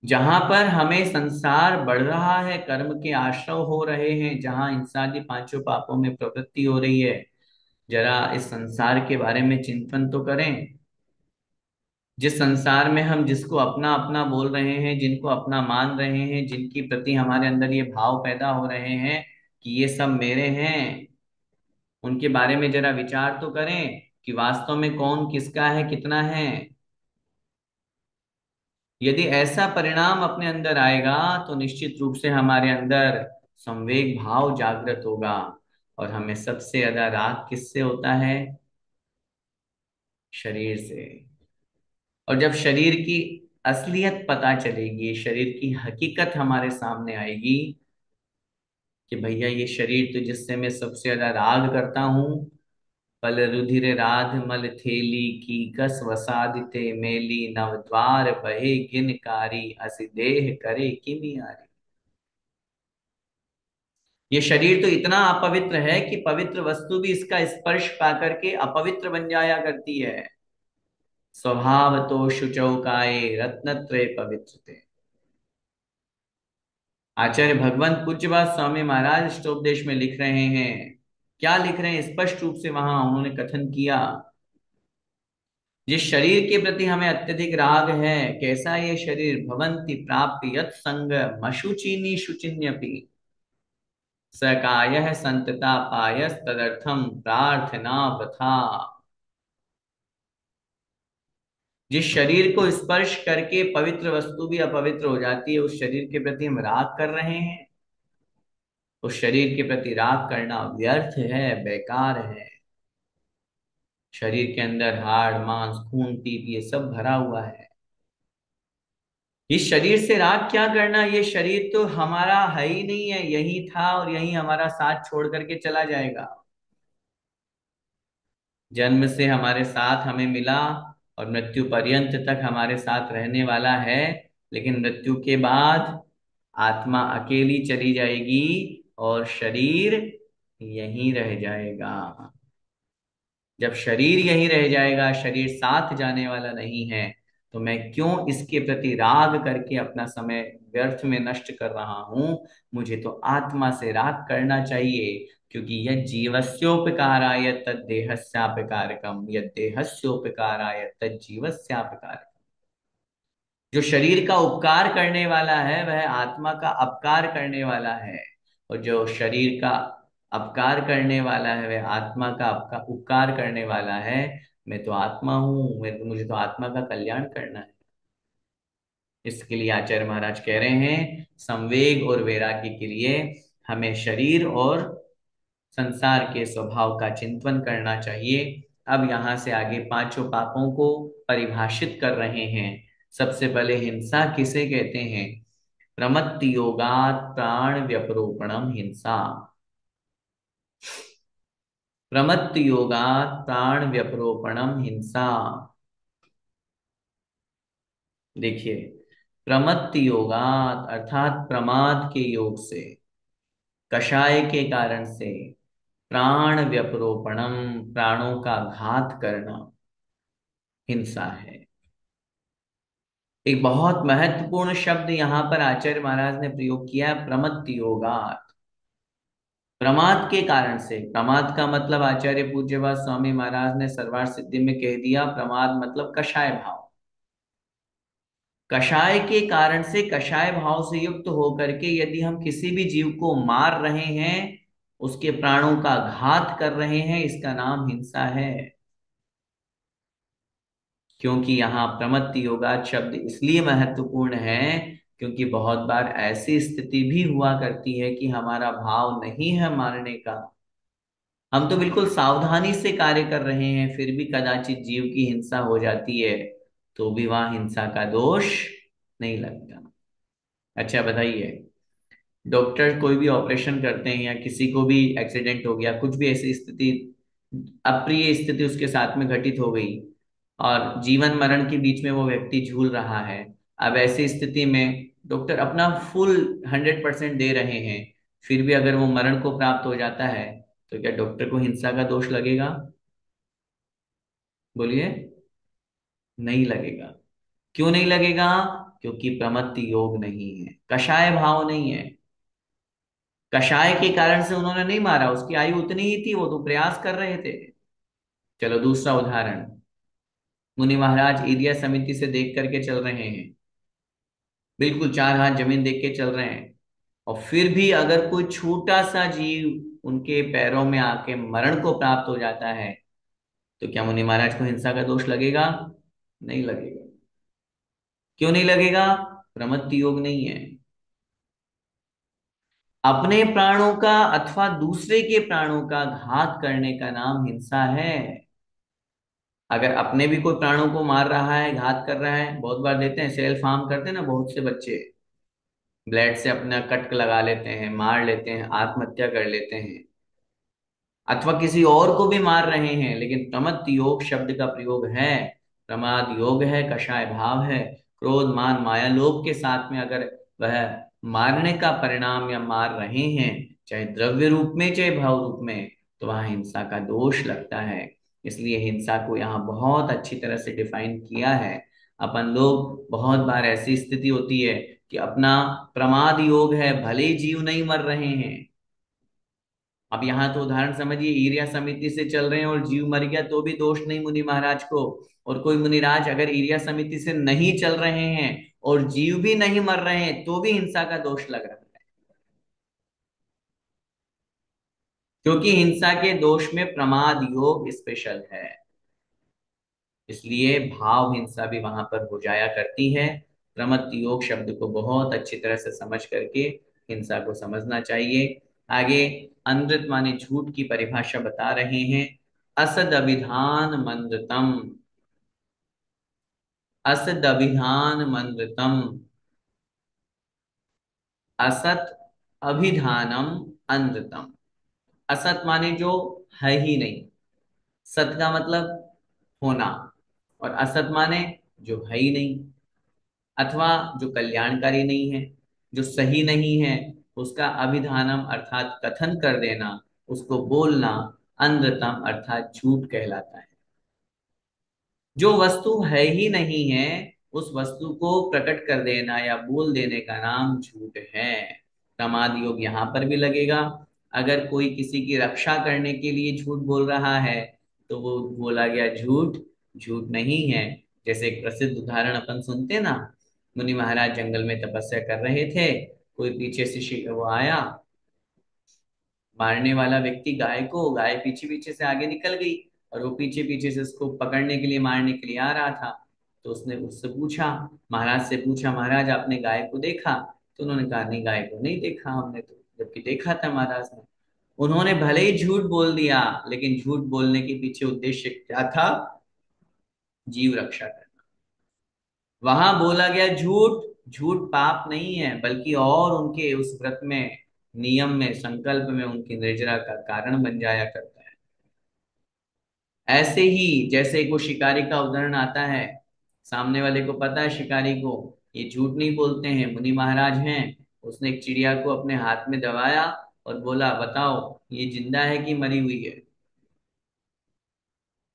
जहां पर हमें संसार बढ़ रहा है, कर्म के आश्रव हो रहे हैं, जहां इंसानी पांचों पापों में प्रवृत्ति हो रही है, जरा इस संसार के बारे में चिंतन तो करें। जिस संसार में हम जिसको अपना अपना बोल रहे हैं, जिनको अपना मान रहे हैं, जिनकी प्रति हमारे अंदर ये भाव पैदा हो रहे हैं कि ये सब मेरे हैं, उनके बारे में जरा विचार तो करें कि वास्तव में कौन किसका है, कितना है। यदि ऐसा परिणाम अपने अंदर आएगा तो निश्चित रूप से हमारे अंदर संवेग भाव जागृत होगा। और हमें सबसे ज्यादा राग किससे होता है? शरीर से। और जब शरीर की असलियत पता चलेगी, शरीर की हकीकत हमारे सामने आएगी कि भैया ये शरीर तो जिससे मैं सबसे ज्यादा राग करता हूं, पल रुधिर राध मल थेली की कस वसादिते मेली नव द्वार बहे गिनकारी असि देह करे किमियारी। ये शरीर तो इतना अपवित्र है कि पवित्र वस्तु भी इसका स्पर्श पा करके अपवित्र बन जाया करती है। स्वभाव तो शुचौकाये रत्नत्रय पवित्रते। आचार्य भगवंत पूज्यपाद स्वामी महाराज स्टोपदेश में लिख रहे हैं, क्या लिख रहे हैं स्पष्ट रूप से वहां उन्होंने कथन किया, जिस शरीर के प्रति हमें अत्यधिक राग है, कैसा ये शरीर? भवंति प्राप्य यत् संग मशुचिनी शुचिन्यपि स कायः संतता पायस तदर्थम प्रार्थना वृथा। जिस शरीर को स्पर्श करके पवित्र वस्तु भी अपवित्र हो जाती है, उस शरीर के प्रति हम राग कर रहे हैं। उस शरीर के प्रति राग करना व्यर्थ है, बेकार है। शरीर के अंदर हाड़ मांस खून पीप ये सब भरा हुआ है। इस शरीर से राग क्या करना? ये शरीर तो हमारा है ही नहीं है, यही था और यही हमारा साथ छोड़ करके चला जाएगा। जन्म से हमारे साथ हमें मिला और मृत्यु पर्यंत तक हमारे साथ रहने वाला है, लेकिन मृत्यु के बाद आत्मा अकेली चली जाएगी और शरीर यहीं रह जाएगा। जब शरीर यहीं रह जाएगा, शरीर साथ जाने वाला नहीं है, तो मैं क्यों इसके प्रति राग करके अपना समय व्यर्थ में नष्ट कर रहा हूं। मुझे तो आत्मा से राग करना चाहिए, क्योंकि यह जीवस्योपकाराय तद देहस्यापकारकम, यद देहस्योपकाराय तद जीवस्यापकारकम। जो शरीर का उपकार करने वाला है वह आत्मा का अपकार करने वाला है, और जो शरीर का अपकार करने वाला है वह आत्मा का उपकार करने वाला है। मैं तो आत्मा हूं, मुझे तो आत्मा का कल्याण करना है। इसके लिए आचार्य महाराज कह रहे हैं संवेग और वैराग्य के लिए हमें शरीर और संसार के स्वभाव का चिंतन करना चाहिए। अब यहां से आगे पांचों पापों को परिभाषित कर रहे हैं। सबसे पहले हिंसा किसे कहते हैं? प्रमत्ति योगात प्राण व्यपरोपणम हिंसा। प्रमत्ति योगात प्राण व्यपरोपणम हिंसा। देखिए, प्रमत्ति योगात अर्थात प्रमाद के योग से, कषाय के कारण से, प्राण व्यपरोपणम प्राणों का घात करना हिंसा है। एक बहुत महत्वपूर्ण शब्द यहां पर आचार्य महाराज ने प्रयोग किया है, प्रमत्ति योगात। प्रमाद के कारण से, प्रमाद का मतलब आचार्य पूज्यपाद स्वामी महाराज ने सर्वार्थ सिद्धि में कह दिया, प्रमाद मतलब कषाय भाव। कषाय के कारण से, कषाय भाव से युक्त होकर के यदि हम किसी भी जीव को मार रहे हैं, उसके प्राणों का घात कर रहे हैं, इसका नाम हिंसा है। क्योंकि यहाँ प्रमत्ति योगात शब्द इसलिए महत्वपूर्ण है क्योंकि बहुत बार ऐसी स्थिति भी हुआ करती है कि हमारा भाव नहीं है मारने का, हम तो बिल्कुल सावधानी से कार्य कर रहे हैं, फिर भी कदाचित जीव की हिंसा हो जाती है, तो भी वहां हिंसा का दोष नहीं लगता। अच्छा बताइए, डॉक्टर कोई भी ऑपरेशन करते हैं या किसी को भी एक्सीडेंट हो गया, कुछ भी ऐसी स्थिति, अप्रिय स्थिति उसके साथ में घटित हो गई और जीवन मरण के बीच में वो व्यक्ति झूल रहा है। अब ऐसी स्थिति में डॉक्टर अपना फुल 100% दे रहे हैं, फिर भी अगर वो मरण को प्राप्त हो जाता है, तो क्या डॉक्टर को हिंसा का दोष लगेगा? बोलिए। नहीं लगेगा। क्यों नहीं लगेगा? क्योंकि प्रमत्ति योग नहीं है, कषाय भाव नहीं है। कषाय के कारण से उन्होंने नहीं मारा, उसकी आयु उतनी ही थी, वो तो प्रयास कर रहे थे। चलो दूसरा उदाहरण, मुनि महाराज एरिया समिति से देख करके चल रहे हैं, बिल्कुल चार हाथ जमीन देख के चल रहे हैं, और फिर भी अगर कोई छोटा सा जीव उनके पैरों में आके मरण को प्राप्त हो जाता है, तो क्या मुनि महाराज को हिंसा का दोष लगेगा? नहीं लगेगा। क्यों नहीं लगेगा? प्रमत्ति योग नहीं है। अपने प्राणों का अथवा दूसरे के प्राणों का घात करने का नाम हिंसा है। अगर अपने भी कोई प्राणों को मार रहा है, घात कर रहा है, बहुत बार देते हैं सेल्फ हार्म करते हैं ना, बहुत से बच्चे ब्लेड से अपना कट लगा लेते हैं, मार लेते हैं, आत्महत्या कर लेते हैं, अथवा किसी और को भी मार रहे हैं, लेकिन प्रमत्त योग शब्द का प्रयोग है। प्रमाद योग है, कषाय भाव है, क्रोध मान माया लोभ के साथ में अगर वह मारने का परिणाम या मार रहे हैं, चाहे द्रव्य रूप में चाहे भाव रूप में, तो वहां हिंसा का दोष लगता है। इसलिए हिंसा को यहाँ बहुत अच्छी तरह से डिफाइन किया है। अपन लोग बहुत बार ऐसी स्थिति होती है कि अपना प्रमाद योग है, भले ही जीव नहीं मर रहे हैं। अब यहां तो उदाहरण समझिए, ईर्ष्या समिति से चल रहे हैं और जीव मर गया तो भी दोष नहीं मुनि महाराज को, और कोई मुनिराज अगर ईर्ष्या समिति से नहीं चल रहे हैं और जीव भी नहीं मर रहे हैं तो भी हिंसा का दोष लग रहा है, क्योंकि हिंसा के दोष में प्रमाद योग स्पेशल है। इसलिए भाव हिंसा भी वहां पर हो जाया करती है। प्रमत्त योग शब्द को बहुत अच्छी तरह से समझ करके हिंसा को समझना चाहिए। आगे अनृत माने झूठ की परिभाषा बता रहे हैं। असद अभिधान मंद्रतम। असद अभिधान मंद्रतम। असत अभिधानम अनृतम। असत माने जो है ही नहीं, सत का मतलब होना, और असत माने जो है ही नहीं, अथवा जो कल्याणकारी नहीं है, जो सही नहीं है, उसका अभिधानम अर्थात कथन कर देना, उसको बोलना अनृतम अर्थात झूठ कहलाता है। जो वस्तु है ही नहीं है उस वस्तु को प्रकट कर देना या बोल देने का नाम झूठ है। प्रमाद योग यहाँ पर भी लगेगा। अगर कोई किसी की रक्षा करने के लिए झूठ बोल रहा है तो वो बोला गया झूठ झूठ नहीं है। जैसे एक प्रसिद्ध उदाहरण अपन सुनते ना, मुनि महाराज जंगल में तपस्या कर रहे थे, कोई पीछे से वो आया, मारने वाला व्यक्ति गाय को, गाय पीछे पीछे से आगे निकल गई और वो पीछे पीछे से उसको पकड़ने के लिए, मारने के लिए आ रहा था। तो उसने उससे पूछा, महाराज से पूछा, महाराज आपने गाय को देखा? तो उन्होंने कहा नहीं, गाय को नहीं देखा हमने तो, जबकि देखा था महाराज ने। उन्होंने भले ही झूठ बोल दिया, लेकिन झूठ बोलने के पीछे उद्देश्य क्या था? जीव रक्षा करना। वहां बोला गया झूठ, झूठ पाप नहीं है, बल्कि और उनके उस व्रत में, नियम में, संकल्प में उनकी निर्जरा का कारण बन जाया करता है। ऐसे ही जैसे एक वो शिकारी का उदाहरण आता है, सामने वाले को पता है, शिकारी को, ये झूठ नहीं बोलते हैं, मुनि महाराज हैं। उसने एक चिड़िया को अपने हाथ में दबाया और बोला बताओ ये जिंदा है कि मरी हुई है।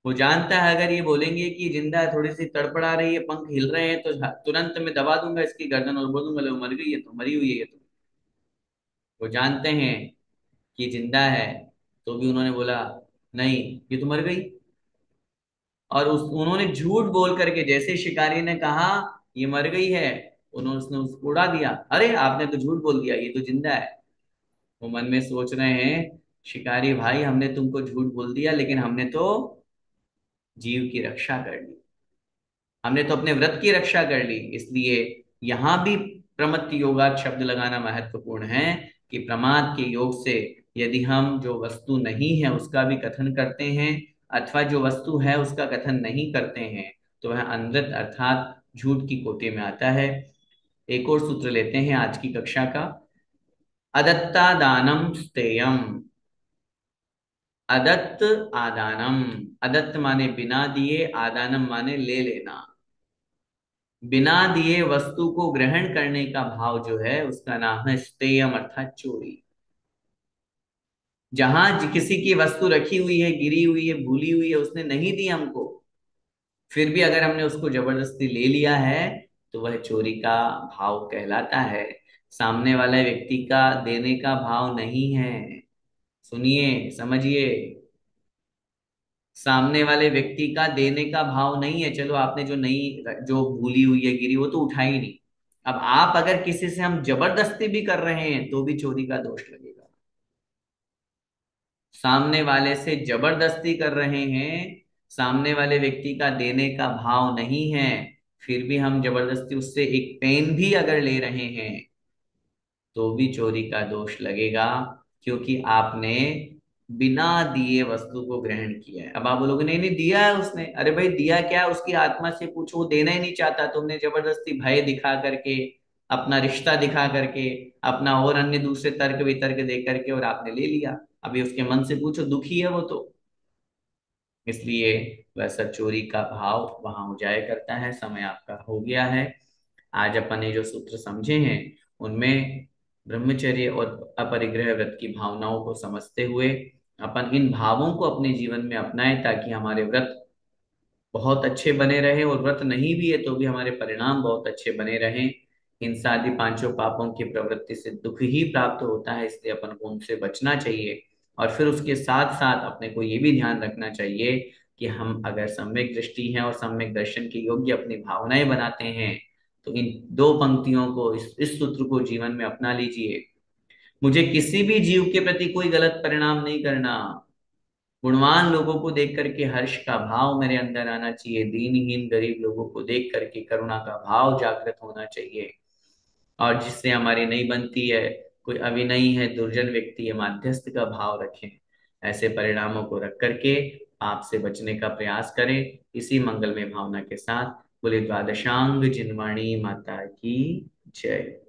वो जानता है अगर ये बोलेंगे कि ये जिंदा है, थोड़ी सी तड़पड़ा रही है, पंख हिल रहे हैं, तो तुरंत मैं दबा दूंगा इसकी गर्दन और बोल दूंगा लो मर गई है, तो मरी हुई है ये तो। वो जानते हैं कि जिंदा है, तो भी उन्होंने बोला नहीं ये तो मर गई। और उन्होंने झूठ बोल करके, जैसे शिकारी ने कहा ये मर गई है, उन्होंने उसने उसको उड़ा दिया, अरे आपने तो झूठ बोल दिया, ये तो जिंदा है। वो मन में सोच रहे हैं, शिकारी भाई हमने तुमको झूठ बोल दिया, लेकिन हमने तो जीव की रक्षा कर ली, हमने तो अपने व्रत की रक्षा कर ली। इसलिए यहां भी प्रमत्त योगात शब्द लगाना महत्वपूर्ण है, कि प्रमाद के योग से यदि हम जो वस्तु नहीं है उसका भी कथन करते हैं, अथवा जो वस्तु है उसका कथन नहीं करते हैं, तो वह अनृत अर्थात झूठ की कोटि में आता है। एक और सूत्र लेते हैं आज की कक्षा का। अदत्ता दानम स्तेयम। अदत्त आदानम। अदत्त माने बिना दिए, आदानम माने ले लेना। बिना दिए वस्तु को ग्रहण करने का भाव जो है उसका नाम है स्तेयम अर्थात चोरी। जहां किसी की वस्तु रखी हुई है, गिरी हुई है, भूली हुई है, उसने नहीं दी हमको, फिर भी अगर हमने उसको जबरदस्ती ले लिया है, तो वह चोरी का भाव कहलाता है। सामने वाले व्यक्ति का देने का भाव नहीं है। सुनिए समझिए, सामने वाले व्यक्ति का देने का भाव नहीं है। चलो आपने जो नहीं, जो भूली हुई है, गिरी, वो तो उठाई नहीं। अब आप अगर किसी से हम जबरदस्ती भी कर रहे हैं तो भी चोरी का दोष लगेगा। सामने वाले से जबरदस्ती कर रहे हैं, सामने वाले व्यक्ति का देने का भाव नहीं है, फिर भी हम जबरदस्ती उससे एक पेन भी अगर ले रहे हैं तो भी चोरी का दोष लगेगा, क्योंकि आपने बिना दिए वस्तु को ग्रहण किया है। अब आप बोलोगे नहीं नहीं दिया है उसने, अरे भाई दिया क्या, उसकी आत्मा से पूछो, वो देना ही नहीं चाहता, तुमने जबरदस्ती भय दिखा करके, अपना रिश्ता दिखा करके, अपना और अन्य दूसरे तर्क वितर्क दे करके, और आपने ले लिया। अभी उसके मन से पूछो, दुखी है वो तो। इसलिए वैसा चोरी का भाव वहां हो जाया करता है। समय आपका हो गया है। आज अपन ने जो सूत्र समझे हैं उनमें ब्रह्मचर्य और अपरिग्रह व्रत की भावनाओं को समझते हुए अपन इन भावों को अपने जीवन में अपनाएं, ताकि हमारे व्रत बहुत अच्छे बने रहे, और व्रत नहीं भी है तो भी हमारे परिणाम बहुत अच्छे बने रहें। हिंसा आदि पांचों पापों की प्रवृत्ति से दुख ही प्राप्त होता है, इसलिए अपन को उनसे बचना चाहिए। और फिर उसके साथ साथ अपने को ये भी ध्यान रखना चाहिए कि हम अगर सम्यक दृष्टि है और सम्यक दर्शन के योग्य अपनी भावनाएं बनाते हैं, तो इन दो पंक्तियों को, इस सूत्र को जीवन में अपना लीजिए। मुझे किसी भी जीव के प्रति कोई गलत परिणाम नहीं करना, गुणवान लोगों को देख करके हर्ष का भाव मेरे अंदर आना चाहिए, दीनहीन गरीब लोगों को देख करके करुणा का भाव जागृत होना चाहिए, और जिससे हमारी नहीं बनती है, कोई अविनयी है, दुर्जन व्यक्ति है, माध्यस्थ का भाव रखें। ऐसे परिणामों को रख करके आपसे बचने का प्रयास करें। इसी मंगलमय भावना के साथ बोले द्वादशांग जिनवाणी माता की जय।